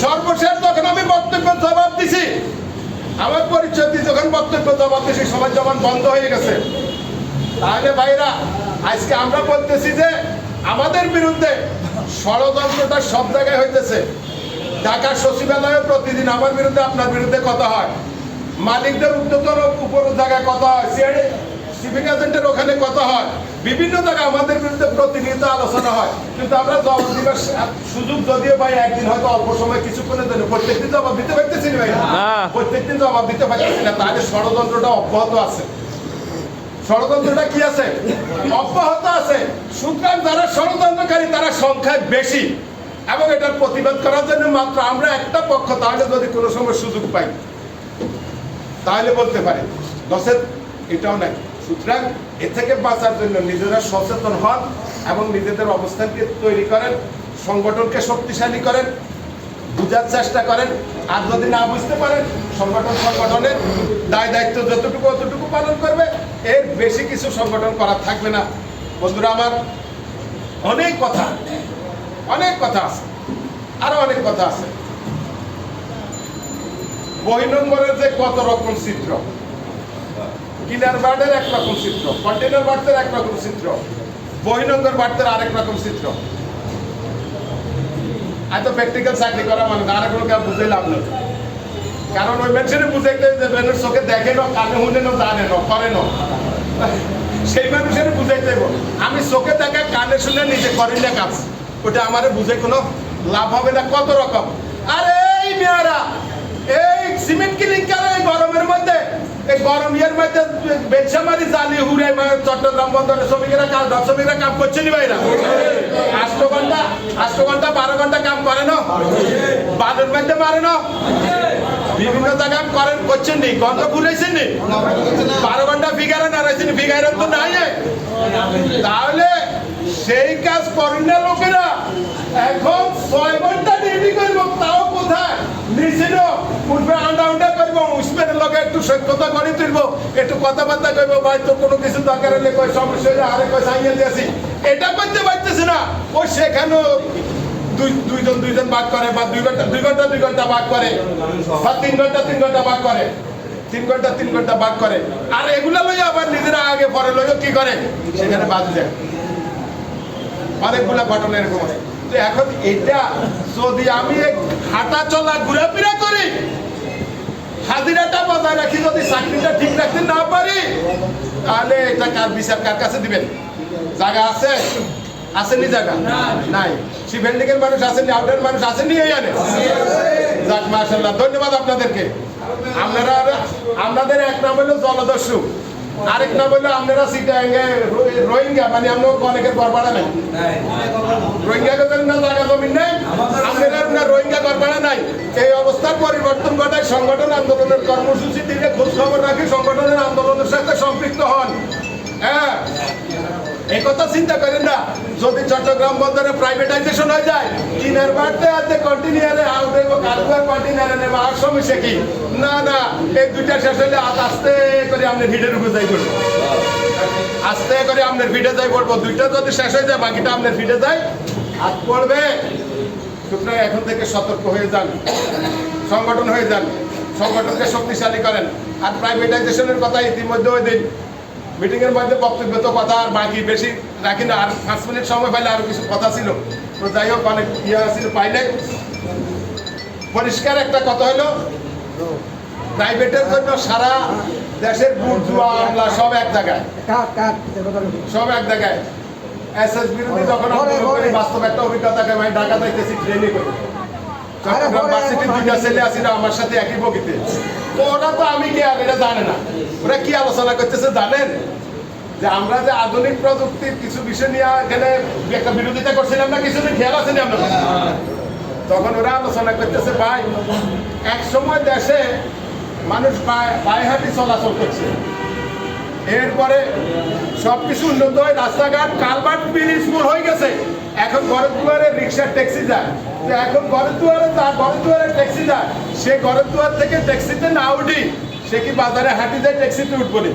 সর্বশেষ যখন আমি বক্তব্য জবাব দিছি, আমার পরিচয় দিয়ে যখন বক্তব্য জবাব দিছি, সবার জবান বন্ধ হয়ে গেছে। তাহলে ভাইরা, আজকে আমরা বলতেছি যে আমাদের বিরুদ্ধে ষড়যন্ত্রটা সব জায়গায় হইতেছে। ঢাকা সচিবালয়ে প্রতিদিন আমার বিরুদ্ধে, আপনার বিরুদ্ধে কথা হয়, মালিকদের উচ্চতর উপর জায়গায় কথা হয়, সিভিক এজেন্টের ওখানে কথা হয়, বিভিন্ন জায়গায় আমাদের বিরুদ্ধে প্রতিনিয়ত আলোচনা হয়। কিন্তু আমরা জবাব দিবার সুযোগ যদিও ভাই একদিন হয়তো অল্প সময় কিছুক্ষণের জন্য, প্রত্যেকদিন জবাব দিতে পারতেছি না ভাই, প্রত্যেকদিন জবাব দিতে পারতেছি না। তাহলে ষড়যন্ত্রটা অব্যাহত আছে। ষড়যন্ত্রটা কি আছে? অব্যাহত আছে। সুতরাং যারা ষড়যন্ত্রকারী তারা সংখ্যায় বেশি, এবং এটার প্রতিবাদ করার জন্য মাত্র আমরা একটা পক্ষ। তাহলে যদি কোনো সময় সুযোগ পাই তাহলে বলতে পারি, দশের এটাও নাই। সুতরাং এ থেকে বাঁচার জন্য নিজেরা সচেতন হন এবং নিজেদের অবস্থানকে তৈরি করেন, সংগঠনকে শক্তিশালী করেন, বুঝার চেষ্টা করেন। আর যদি না বুঝতে পারেন, সংগঠনের দায় দায়িত্ব যতটুকু অতটুকু পালন করবে, এর বেশি কিছু সংগঠন করার থাকবে না। বন্ধুরা আমার, অনেক কথা আছে, আরো অনেক কথা আছে। বহির্নোঙরের যে কত রকম চিত্র, কিনার বার্ডের একরকম চিত্র, কন্টেনার বার্ডের একরকম চিত্র, বহির্নোঙর বার্ডের আরেক রকম চিত্র। এত প্র্যাকটিক্যাল চাকরি করা মানে আর কোনো কেউ বুঝে লাভ নেই। কারণ ওই মানুষের বুঝাইতে চোখে দেখে না, কানে শুনে না, জানে না, করে না, সেই মানুষের বুঝাইতে আমি চোখে দেখা কানে শুনে নিজে করি না কাজ, ওটা আমার বুঝে কোনো লাভ হবে না। কত রকম। আরে এই মেয়েরা এই সিমেন্ট কিলিং করে এই গরমের মধ্যে, এই গরম ইয়ের মধ্যে বেলসামারি জালি হুড়ে চট্টগ্রাম বন্দরে শ্রমিকেরা কাম করছে নি ভাইরা? 8 ঘন্টা 12 ঘন্টা কাম করে না? বালুর মধ্যে মারে না? বিভিন্ন জায়গায় করেন, করছেন নি? গন্ধ ঘুরেছেন নি? 12 ঘন্টা ফিগারে নাড়াইছেন, ফিগারের তো নাই। তাহলে সেই কাজ করেন না লোকেরা। এখন 6 ঘন্টা ডিউটি করবো, তাও কোথায়? নিচে উঠবে, আন্ডা করবো, উসমেনের লগে একটু সত্যতা করে তুলবো, একটু কথাবার্তা করবো, ভাই তো কোনো কিছু দরকার হলে কই সমস্যা হলে আরে কই সাইয়ে দিয়েছি, এটা করতে পারতেছে না। ও সেখানেও দুইজন ভাগ করে, বা 2 ঘন্টা ভাগ করে, বা 3 ঘন্টা ভাগ করে, 3 ঘন্টা ভাগ করে। আর এগুলা লইয়া আবার নিজেরা আগে পরে লইয়া কি করে, সেখানে বাদ দেয়। অনেকগুলা ঘটনা এরকম আছে। তো এখন এটা যদি আমি হাঁটা চলা ঘোরাফেরা করি, হাজিরাটা বজায় রাখি, যদি চাকরিটা ঠিক রাখতে না পারি, তাহলে এটা কার বিচার কার কাছে দিবেন? জায়গা আছে? আসেনি জায়গা? নাই। শিবেন্ডিং এর মানুষ আসেনি, আউটের মানুষ আসেনি, এই আনে। যাক, মাশাআল্লাহ, ধন্যবাদ আপনাদেরকে। আপনাদের এক নাম হলো জলদস্যু, আরেক নাম হলো আপনারা সিটাঙ্গে রোহিঙ্গা, মানে আমরা অনেকের ঘর ভাড়া নাই। রোহিঙ্গা না জায়গা জমিন নেই, আপনারা রোহিঙ্গা ঘর ভাড়া নাই। এই অবস্থার পরিবর্তন ঘটায় সংগঠন আন্দোলনের কর্মসূচি দিলে খোঁজ খবর রাখি, সংগঠনের আন্দোলনের সাথে সম্পৃক্ত হন। হ্যাঁ, এই কথা চিন্তা করেন না। যদি চট্টগ্রাম বন্দরে প্রাইভেটাইজেশন হয়ে যায়, কিনার বাড়তে আছে কন্টিনিউয়ারে আউটে কালুয়ার কন্টিনিউয়ারে নেবা, আর সমস্যা কি? না, এই দুইটা শেষ হলে আস্তে করে আপনার ভিড়ের উপরে যাই পড়বো, আস্তে করে আপনার ভিড়ে যাই পড়বো। দুইটা যদি শেষ হয়ে যায়, বাকিটা আপনার ভিড়ে যায় হাত পড়বে। সুতরাং এখন থেকে সতর্ক হয়ে যান, সংগঠন হয়ে যান, সংগঠনকে শক্তিশালী করেন। আর প্রাইভেটাইজেশনের কথা ইতিমধ্যে ওই দিন মিটিং এর মধ্যে বক্তব্য তো কথা আর বাকি বেশি রাখি না, আর 5 মিনিট সময় পাইলে আরো কিছু কথা ছিল, তো যাই হোক অনেক ছিল পাইলে। পরিষ্কার একটা কথা হলো, প্রাইভেটের জন্য সারা দেশের বুর্জুয়া আমলা সব এক জায়গায়, এসএস বিরোধী যখন বাস্তব একটা অভিজ্ঞতাকে আমি ঢাকা যাইতেছি ট্রেনে করে, চট্টগ্রাম ভার্সিটির 2টা ছেলে আছিল আমার সাথে একই বগিতে। তো ওরা তো আমি কি আর এটা জানে না, ওরা কি আলোচনা করতেছে জানেন? যে আমরা যে আধুনিক প্রযুক্তির কিছু বিষয় নিয়ে এখানে একটা বিরোধিতা করছিলাম না, কিছুদিন খেয়াল আছে না আপনার? তখন ওরা আলোচনা করতেছে, ভাই এক সময় দেশে মানুষ পায়ে হাঁটি চলাচল করছে, এরপরে সবকিছু উন্নত হয়, রাস্তাঘাট কালভার্ট ব্রিজ ফুল হয়ে গেছে। এখন ঘরের দুয়ারে রিক্সার ট্যাক্সি যায়, তো এখন ঘরের দুয়ারে ট্যাক্সি যায়, সে ঘরের দুয়ার থেকে ট্যাক্সিতে না উঠি সে কি বাজারে হাঁটি যায় ট্যাক্সিতে উঠবো না?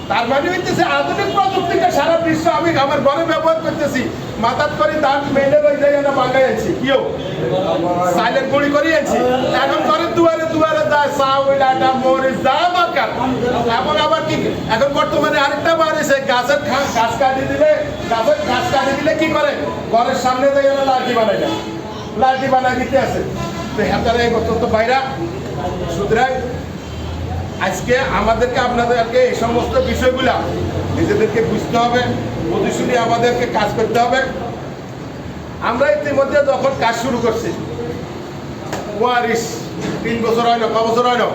তার মানে হইতেছে আধুনিক প্রযুক্তিকে সারা বিশ্ব আমি আমার ঘরে ব্যবহার করতেছি, মাথাত করে দাঁত মেলে ওই জায়গায় না বাগাই আছি, কিও সাইলেন্ট গুড়ি করে আছি। এখন ঘরের দুয়ারে যায় চাউল আটা মরিচ যা দরকার। এবং আবার কি এখন বর্তমানে আরেকটা বাড়িছে, গাছ কাটি দিলে কি করে ঘরের সামনে জায়গায় লাঠি বানাই দিতে আছে। তো হ্যাঁ তো বাইরা সুতরাং আজকে আমাদেরকে আপনাদেরকে এই সমস্ত বিষয়গুলা নিজেদেরকে বুঝতে হবে, বুঝে শুনে আমাদেরকে কাজ করতে হবে। আমরা ইতিমধ্যে যখন কাজ শুরু করছি ওয়ারিস 3 বছর হয় না, ক বছর হয় না,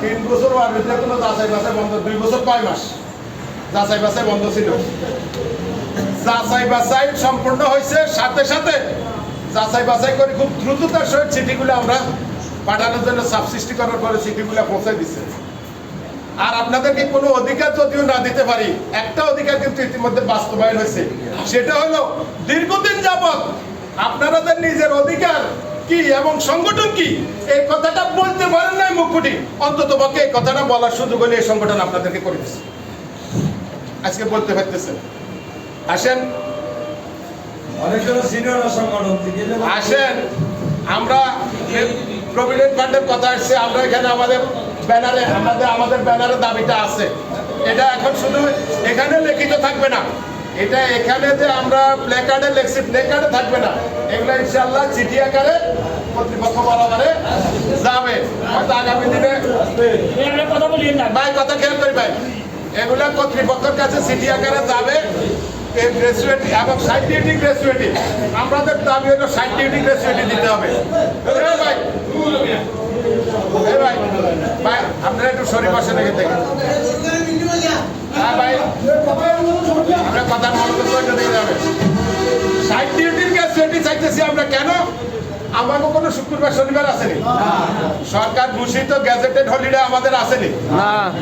3 বছর ওয়ারিসে কোনো যাচাই বাছাই বন্ধ, 2 বছর 5 মাস যাচাই বাছাই বন্ধ ছিল। যাচাই বাছাই সম্পূর্ণ হয়েছে, সাথে সাথে যাচাই বাছাই করে খুব দ্রুততার সহিত চিঠিগুলো আমরা পাঠানোর জন্য চাপ সৃষ্টি করার পরে চিঠিগুলো পৌঁছে দিচ্ছে। আর আপনাদেরকে কোনো অধিকার যদিও না দিতে পারি, একটা অধিকার কিন্তু ইতিমধ্যে বাস্তবায়ন হয়েছে, সেটা হলো দীর্ঘদিন যাবৎ আপনারা নিজের অধিকার কি এবং সংগঠন কি এই কথাটা বলতে পারেন নাই মুখ ফুটি, অন্তত পক্ষে এই কথাটা বলার সুযোগ হলে এই সংগঠন আপনাদেরকে করে দিচ্ছে, আজকে বলতে পারতেছেন। আসেন আসেন আমরা প্রভিডেন্ট ফান্ডের কথা আসছে, আমরা এখানে আমাদের ব্যানারে দাবিটা আছে। এটা এখন শুধু এখানে লিখিত থাকবে না, এটা এখানে যে আমরা প্ল্যাকার্ডে লিখছি প্ল্যাকার্ডে থাকবে না, এগুলো ইনশাআল্লাহ চিঠি আকারে কর্তৃপক্ষ বরাবরে যাবে। হয়তো আগামী দিনে ভাই কথা খেয়াল করি ভাই, এগুলা কর্তৃপক্ষের কাছে চিঠি আকারে যাবে। গ্র্যাজুয়েটি এবং সাইন্টিফিক গ্র্যাজুয়েটি আমাদের দাবি হলো সাইন্টিফিক গ্র্যাজুয়েটি দিতে হবে। ভাই ভাই আপনারা একটু শরীর বসে রেখে দেখেন। হ্যাঁ ভাই আমরা কথা মনোযোগ করে দিয়ে যাবে। সাইন্টিফিক গ্র্যাজুয়েটি চাইতেছি আমরা কেন? আমাকে কোনো শুক্রবার শনিবার আসেনি, সরকার ঘোষিত গ্যাজেটেড হলিডে আমাদের আসেনি।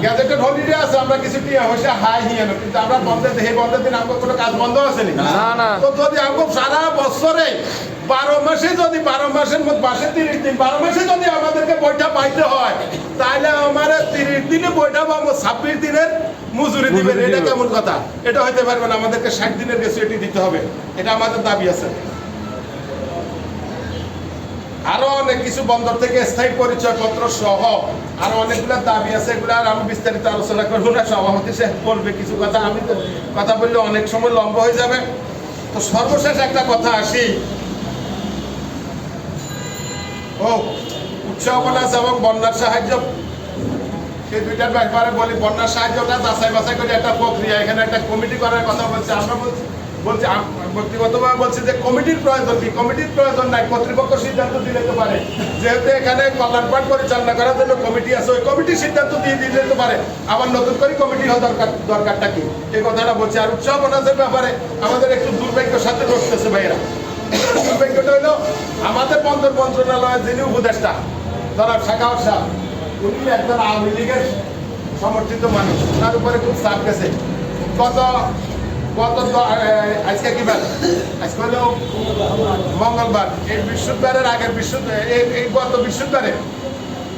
গ্যাজেটেড হলিডে আছে, আমরা কিছু হয়েছে হাই হিয়ে, কিন্তু আমরা বন্ধের দিন আমাকে কোনো কাজ বন্ধ আসেনি। তো যদি আমাকে সারা বছরে 12 মাসে যদি 12 মাসের মধ্যে মাসে 30 দিন 12 মাসে যদি আমাদেরকে বইটা পাইতে হয়, তাহলে আমার 30 দিনে বইটা পাবো, 26 দিনের মজুরি দিবেন। এটা কেমন কথা? এটা হইতে পারবে না, আমাদেরকে 60 দিনের গ্র্যাজুইটি দিতে হবে, এটা আমাদের দাবি আছে। আরো অনেক কিছু বন্দর থেকে স্থায়ী পরিচয়পত্র সহ আরো অনেকগুলো দাবি আছে, এগুলো আর আমি বিস্তারিত আলোচনা করবো না, সভাপতি সে বলবে কিছু কথা, আমি তো কথা বললে অনেক সময় লম্বা হয়ে যাবে। তো সর্বশেষ একটা কথা আসি, উৎসাহ বোনাস এবং বন্যার সাহায্য, এই দুইটার ব্যাপারে বলি। বন্যার সাহায্যটা যাচাই বাছাই করে একটা প্রক্রিয়া, এখানে একটা কমিটি করার কথা বলছে। আমরা ব্যক্তিগতভাবে বলছি যে কমিটির প্রয়োজন কি? কমিটির প্রয়োজন নাই, কর্তৃপক্ষ সিদ্ধান্ত দিলে তো পারে। যেহেতু এখানে কল্যাণ ফান্ড পরিচালনা করার জন্য কমিটি আছে, ওই কমিটি সিদ্ধান্ত দিয়ে দিলে তো পারে। আবার নতুন করে কমিটি হওয়া দরকারটা কি, এই কথাটা বলছি। আর উৎসাহ বোনাসের ব্যাপারে আমাদের একটু দুর্ভাগ্যের সাথে রটতেছে ভাইয়েরা। দুর্ভাগ্যটা হলো আমাদের বন্দর মন্ত্রণালয়ের যিনি উপদেষ্টা জনাব শাখাওয়াত সাহেব, উনি একজন আওয়ামী লীগের সমর্থিত মানুষ, তার উপরে খুব চাপ গেছে। আজকে কি বার? আজকে হলো মঙ্গলবার। এই বৃহস্পতিবারের আগের এই গত বৃহস্পতিবারে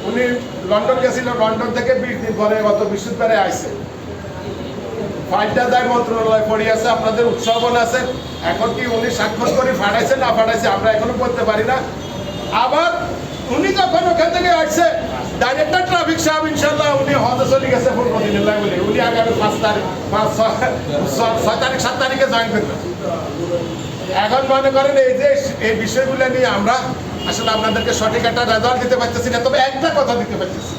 উনি লন্ডন গেছিল, লন্ডন থেকে 20 দিন পরে গত বৃহস্পতিবারে আসছে। ফাইলটা যায় মন্ত্রণালয় পড়ে আছে, আপনাদের উৎসবন আছে। এখন কি উনি স্বাক্ষর করে ফাটাইছে না ফাটাইছে আমরা এখনো বলতে পারি না। আবার উনি যখন ওখান থেকে আসছে, ডাইরেক্টর ট্রাফিক সাহেব ইনশাল্লাহ উনি হজে চলে গেছে ফুলমদিনাল্লাহ বলে, উনি আগামী 5 তারিখ 6 তারিখ 7 তারিখে জয়েন করবেন। এখন মনে করেন এই যে এই বিষয়গুলো নিয়ে আমরা আসলে আপনাদেরকে সঠিক একটা রেজাল্ট দিতে পারতেছি না। তবে একটা কথা দিতে পারতেছি,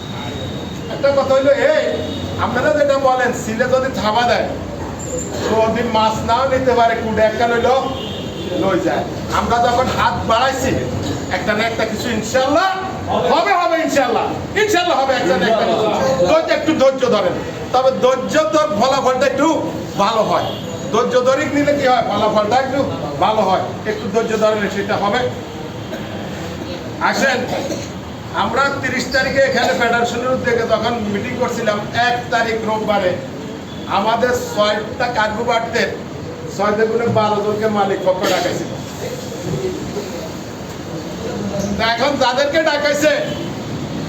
একটা কথা হইলো এই আপনারা যেটা বলেন সিলে যদি থাবা দেয় যদি মাছ নাও নিতে পারে, কুড়ে একটা লইলো লই যায়। আমরা যখন হাত বাড়াইছি একটা না একটা কিছু ইনশাল্লাহ হবে, ইনশাল্লাহ হবে একটা না একটা কিছু। একটু ধৈর্য ধরেন, তবে ধৈর্য ধর ফলাফলটা একটু ভালো হয়। ধৈর্য ধরে নিলে কি হয়, ফলাফলটা একটু ভালো হয়। একটু ধৈর্য ধরেন, সেটা হবে। আসেন আমরা 30 তারিখে এখানে ফেডারেশনের উদ্যোগে তখন মিটিং করছিলাম, 1 তারিখ রোববারে আমাদের 6টা কার্গো বাড়তে 6 গুণে 12 জনকে মালিক পক্ষ ডাকাইছিল। এখন যাদেরকে ডাকাইছে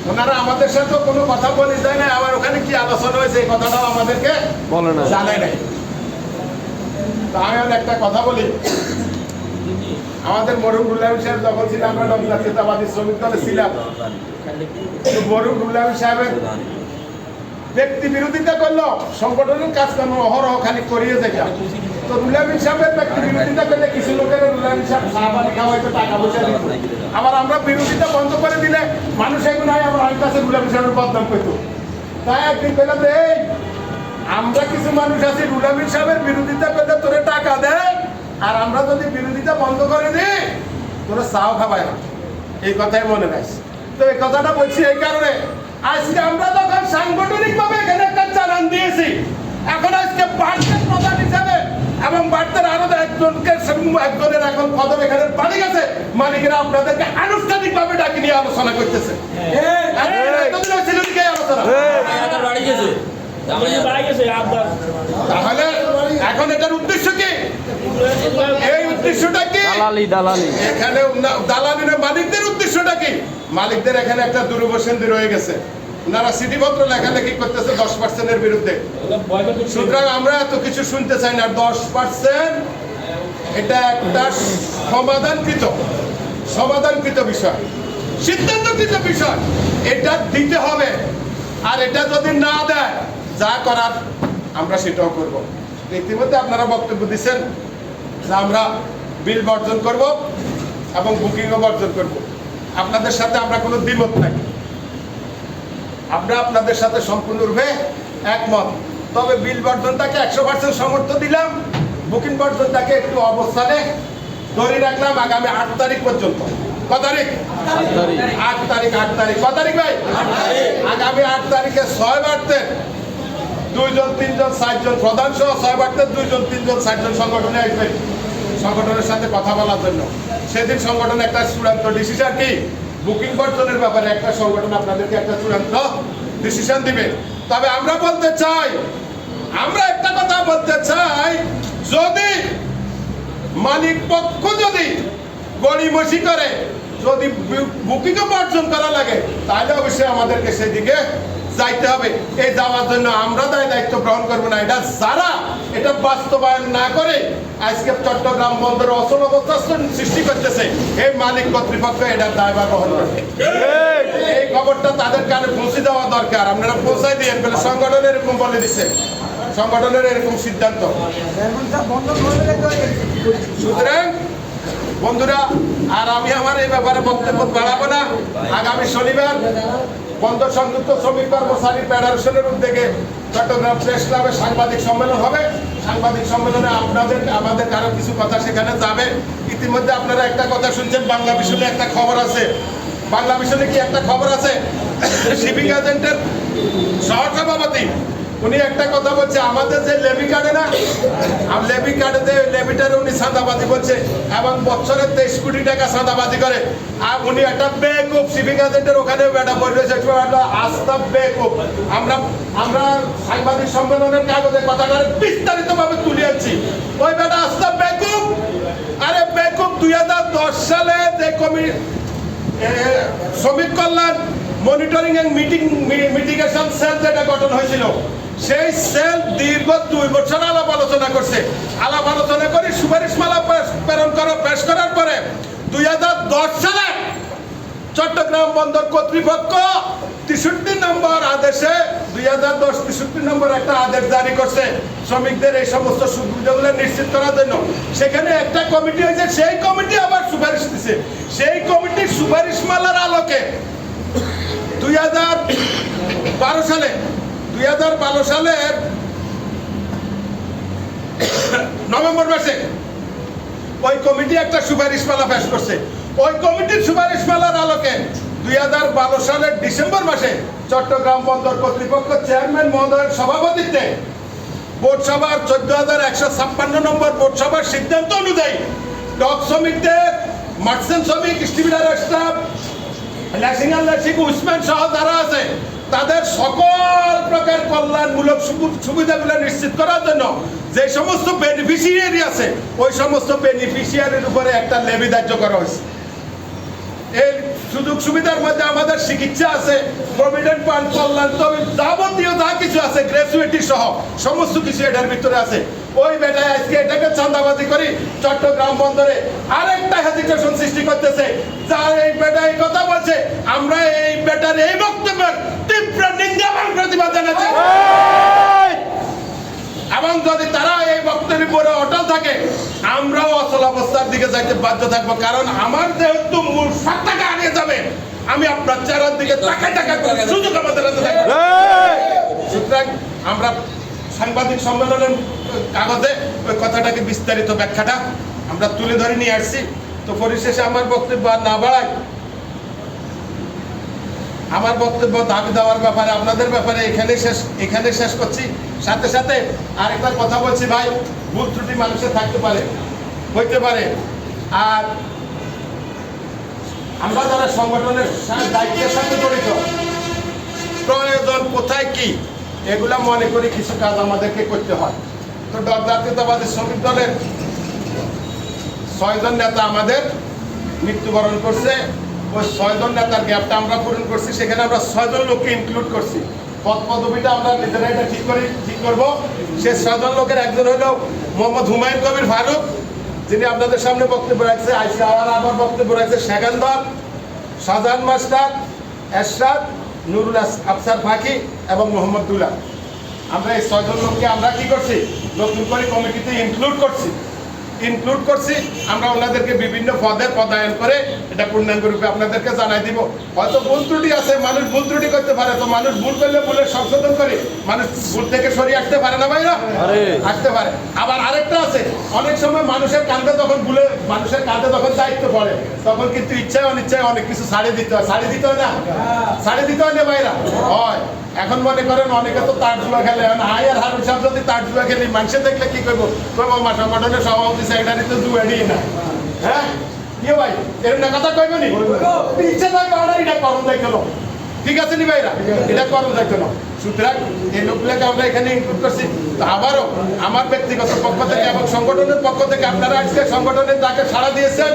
ওনারা আমাদের সাথে কোনো কথা বলে যায় না, আবার ওখানে কি আলোচনা হয়েছে এই কথাটাও আমাদেরকে জানায় নাই। তো আমি একটা কথা বলি, আমাদের মরুম রুলামি সাহেব যখন ছিল আমরা জাতীয়তাবাদী শ্রমিক দলে ছিলাম, মরুম রুলামি সাহেবের ব্যক্তি বিরোধিতা করলো, সংগঠনের কাজকর্ম অহরহ খালি করিয়ে যেতাম। তো রুলামি সাহেবের ব্যক্তি বিরোধিতা করলে কিছু লোকের রুলামি সাহেব সাহাবানি খাওয়াইতো, টাকা পয়সা দিত। আবার আমরা বিরোধিতা বন্ধ করে দিলে মানুষ এগুলো আমার কাছে রুলামি সাহেবের বদনাম করতো। তাই একদিন পেলাম যে এই আমরা কিছু মানুষ আছি রুলামি সাহেবের বিরোধিতা করলে তোরে টাকা দেয়, আর আমরা যদি বিরোধিতা বন্ধ করে দিই তোরা চাও খাবাই না। এই কথাই মনে রাখছি। তো এই কথাটা বলছি এই কারণে, আজকে আমরা যখন সাংগঠনিক ভাবে এখানে একটা চালান দিয়েছি, এখন আজকে বার্তার প্রধান হিসাবে এবং বার্তার আরো একজনের এখন পদম এখানে বাড়ি গেছে, মালিকেরা আপনাদেরকে আনুষ্ঠানিক ভাবে ডাকি নিয়ে আলোচনা করতেছে। তাহলে এখন এটার উদ্দেশ্য কি? এই উদ্দেশ্যটা কি? দালালি। এখানে দালালি না, মালিকদের উদ্দেশ্যটা কি? মালিকদের এখানে একটা দুর্বসন্ধি রয়ে গেছে, ওনারা চিঠিপত্র লেখালেখি করতেছে 10%-এর বিরুদ্ধে। সুতরাং আমরা এত কিছু শুনতে চাই না। 10% এটা একটা সমাধানকৃত বিষয়, সিদ্ধান্তকৃত বিষয়, এটা দিতে হবে। আর এটা যদি না দেয়, যা করার আমরা সেটাও করব। ইতিমধ্যে আপনারা বক্তব্য দিচ্ছেন যে আমরা বিল বর্জন করব এবং বুকিংও বর্জন করব। আপনাদের সাথে আমরা কোনো দ্বিমত নাই, আমরা আপনাদের সাথে সম্পূর্ণরূপে একমত। তবে বিল বর্জনটাকে 100% সমর্থন দিলাম, বুকিং বর্জনটাকে একটু অবস্থানে ধরে রাখলাম আগামী 8 তারিখ পর্যন্ত। কত তারিখ? 8 তারিখ। কত তারিখ ভাই? আগামী 8 তারিখে 6 বাড়তে 2 জন 3 জন 7 জন প্রধান সহ 6 বাড়তে 2 জন 3 জন 7 জন সংগঠনে আসবে সংগঠনের সাথে কথা বলার জন্য। সেদিন সংগঠন একটা চূড়ান্ত ডিসিশন কি বুকিং বর্জনের ব্যাপারে একটা সংগঠন আপনাদেরকে একটা চূড়ান্ত ডিসিশন দিবে। তবে আমরা একটা কথা বলতে চাই, যদি মালিক পক্ষ যদি গড়িমসি করে, যদি বুকিং বর্জন করা লাগে, তাহলে অবশ্যই আমাদেরকে সেদিকে যাইতে হবে। এই যাওয়ার জন্য আমরা দায়িত্ব গ্রহণ করবো না। এটা যারা এটা বাস্তবায়ন না করে আজকে চট্টগ্রাম বন্দরে অচল অবস্থা সৃষ্টি করতেছে, এই মালিক কর্তৃপক্ষ এটার দায়ভার গ্রহণ করবে। এই খবরটা তাদের কানে পৌঁছে দেওয়া দরকার। আপনারা পৌঁছাই দিয়ে বলে সংগঠন এরকম বলে দিচ্ছে, সংগঠনের এরকম সিদ্ধান্ত। সুতরাং বন্ধুরা, আর আমি আমার এই ব্যাপারে বক্তব্য বাড়াবো না। আগামী শনিবার বন্দর সংযুক্ত শ্রমিক কর্মচারী ফেডারেশনের উদ্যোগে চট্টগ্রাম প্রেস ক্লাবে সাংবাদিক সম্মেলন হবে। সাংবাদিক সম্মেলনে আমাদের কারো কিছু কথা সেখানে যাবে। ইতিমধ্যে আপনারা একটা কথা শুনছেন, বাংলা মিশনে একটা খবর আছে। বাংলা মিশনে কি একটা খবর আছে? শিপিং এজেন্টের সহসভাপতি উনি একটা কথা বলছে, আমাদের যে লেভি কাটে না, আর লেভি কাটে লেভিটারে উনি চাঁদাবাজি করছে এবং বছরে 23 কোটি টাকা চাঁদাবাজি করে। আর উনি একটা বেকুব, শিপিং এজেন্টের ওখানে একটা বই রয়েছে, একটা আস্থা বেকুব। আমরা সাংবাদিক সম্মেলনের কাগজে কথাটা বিস্তারিত ভাবে তুলে আনছি। ওই বেটা আস্থা বেকুব। আরে বেকুব 2010 সালে যে শ্রমিক কল্যাণ মনিটরিং এন্ড মিটিগেশন সেল যেটা গঠন হয়েছিল, সেই সেল দীর্ঘ 2 বছর আলাপ আলোচনা করছে। আলাপ আলোচনা করে সুপারিশমালা পেশ করার পরে 2010 সালে চট্টগ্রাম বন্দর কর্তৃপক্ষ 63 নম্বর আদেশে 2010-63 নম্বর একটা আদেশ জারি করছে শ্রমিকদের এই সমস্ত সুবিধাগুলো নিশ্চিত করার জন্য। সেখানে একটা কমিটি হয়েছে, সেই কমিটি আবার সুপারিশ দিচ্ছে। সেই কমিটির সুপারিশমালার আলোকে 2012 সালের নভেম্বর মাসে ওই কমিটি একটা সুপারিশমালা পেশ করছে। ওই কমিটির সুপারিশমালার আলোকে 2012 সালের ডিসেম্বর মাসে চট্টগ্রাম বন্দর কর্তৃপক্ষ চেয়ারম্যান মহোদয়ের সভাপতিত্বে বোর্ড সভার 14,156 নম্বর বোর্ড সভার সিদ্ধান্ত অনুযায়ী ডক শ্রমিকদের, মার্চেন্ট শ্রমিক, স্টিমার স্টাফ ল্যাসিং উসমান সহ যারা আছে তাদের সকল প্রকার কল্যাণমূলক সুবিধাগুলো নিশ্চিত করার জন্য যে সমস্ত বেনিফিশিয়ারি আছে ওই সমস্ত বেনিফিশিয়ারির উপরে একটা লেভি ধার্য করা হয়েছে। এই সুযোগ সুবিধার মধ্যে আমাদের চিকিৎসা আছে, প্রভিডেন্ট ফান্ড, কল্যাণ তহবিল, যাবতীয় যা কিছু আছে, গ্র্যাচুইটি সহ সমস্ত কিছু এটার ভিতরে আছে। ওই বেটায় আজকে এটাকে চাঁদাবাজি করি চট্টগ্রাম বন্দরে আরেকটা হেজিটেশন সৃষ্টি করতেছে। যার এই বেটা এই কথা বলছে, আমরা এই বেটার এই বক্তব্যের তীব্র নিন্দা এবং প্রতিবাদ জানাচ্ছি। এবং যদি তারা এই বক্তব্যের উপরে অটল থাকে, আমরাও অচল অবস্থার দিকে যাইতে বাধ্য থাকবো। কারণ আমার যেহেতু মূল সত্তাটা হারিয়ে যাবে, আমি আপনার চেহারার দিকে তাকায় করে সুযোগ আমাদের হাতে থাকবে। সুতরাং আমরা সাংবাদিক সম্মেলনের কাগজে ওই কথাটাকে বিস্তারিত ব্যাখ্যাটা আমরা তুলে ধরে নিয়ে আসছি। তো পরিশেষে আমার বক্তব্য আর না বাড়াই, আমার বক্তব্য দাবি দেওয়ার ব্যাপারে, আপনাদের ব্যাপারে এখানে শেষ করছি। সাথে সাথে আরেকটা কথা বলছি ভাই, ভুল ত্রুটি মানুষের থাকতে পারে, হইতে পারে। আর আমরা যারা সংগঠনের দায়িত্বের সাথে জড়িত, প্রয়োজন কোথায় কি এগুলা মনে করি কিছু কাজ আমাদেরকে করতে হয়। তো জাতীয়তাবাদী শ্রমিক দলের 6 জন নেতা আমাদের মৃত্যুবরণ করছে। ওই 6 জন নেতার গ্যাপটা আমরা পূরণ করছি, সেখানে আমরা 6 জন লোককে ইনক্লুড করছি। পদবিটা আমরা নিজেরা এটা ঠিক করবো। সে 6 জন লোকের একজন হলো মোহাম্মদ হুমায়ুন কবির ফারুক, যিনি আপনাদের সামনে বক্তব্য রাখছে। আজকে আমার বক্তব্য রাখছে সেকান্দর, শাহজাহান মাস্টার, এরশাদ, নুরুল আফসার ফাঁকি এবং মোহাম্মদ দুলা। আমরা এই 6 জন লোককে আমরা কি করছি, নতুন করে কমিটিতে ইনক্লুড করছি। আমরা ওনাদেরকে বিভিন্ন পদে পদায়ন করে এটা পূর্ণাঙ্গ রূপে আপনাদেরকে জানাই দিব। হয়তো ভুল ত্রুটি আছে, মানুষ ভুল ত্রুটি করতে পারে। তো মানুষ ভুল করলে ভুলের সংশোধন করে মানুষ ভুল থেকে সরিয়ে আসতে পারে না ভাইরা? আসতে পারে। আবার আরেকটা আছে, অনেক সময় মানুষের কাঁধে যখন দায়িত্ব পড়ে, তখন কিন্তু ইচ্ছায় অনিচ্ছায় অনেক কিছু ছাড়িয়ে দিতে হয়। ছাড়িয়ে দিতে হয় না ভাইরা? হয়। এখন মনে করেন অনেকে তো তার জুয়া খেলে, হাই আর হারুন সাহেব যদি তার জুয়া খেলি, মানুষে দেখলে কি করবো? সংগঠনের সভাপতি সেক্রেটারি তো জুয়াডি না। হ্যাঁ কি ভাই, এরকম কথা কইব নি? ইচ্ছে থাকবে এটা করণ দেখতে, ঠিক আছে নি ভাইরা? এটা করণ দেখতে না। সুতরাং এই লোকগুলোকে আমরা এখানে ইনক্লুড করছি। তো আবারও আমার ব্যক্তিগত পক্ষ থেকে এবং সংগঠনের পক্ষ থেকে আপনারা আজকে সংগঠনের ডাকে সাড়া দিয়েছেন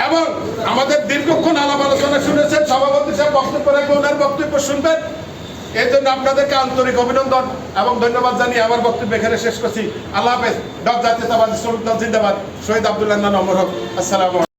এবং আমাদের দীর্ঘক্ষণ আলাপ আলোচনা শুনেছেন। সভাপতি সাহেব বক্তব্য রাখবে, ওনার বক্তব্য শুনবেন। এই জন্য আপনাদেরকে আন্তরিক অভিনন্দন এবং ধন্যবাদ জানিয়ে আমার বক্তব্য এখানে শেষ করছি। আল্লাহ হাফেজ। জাতীয়তাবাদী শ্রমিক দল জিন্দাবাদ। শহীদ আব্দুল্লাহ অমর হক। আসসালামু আলাইকুম।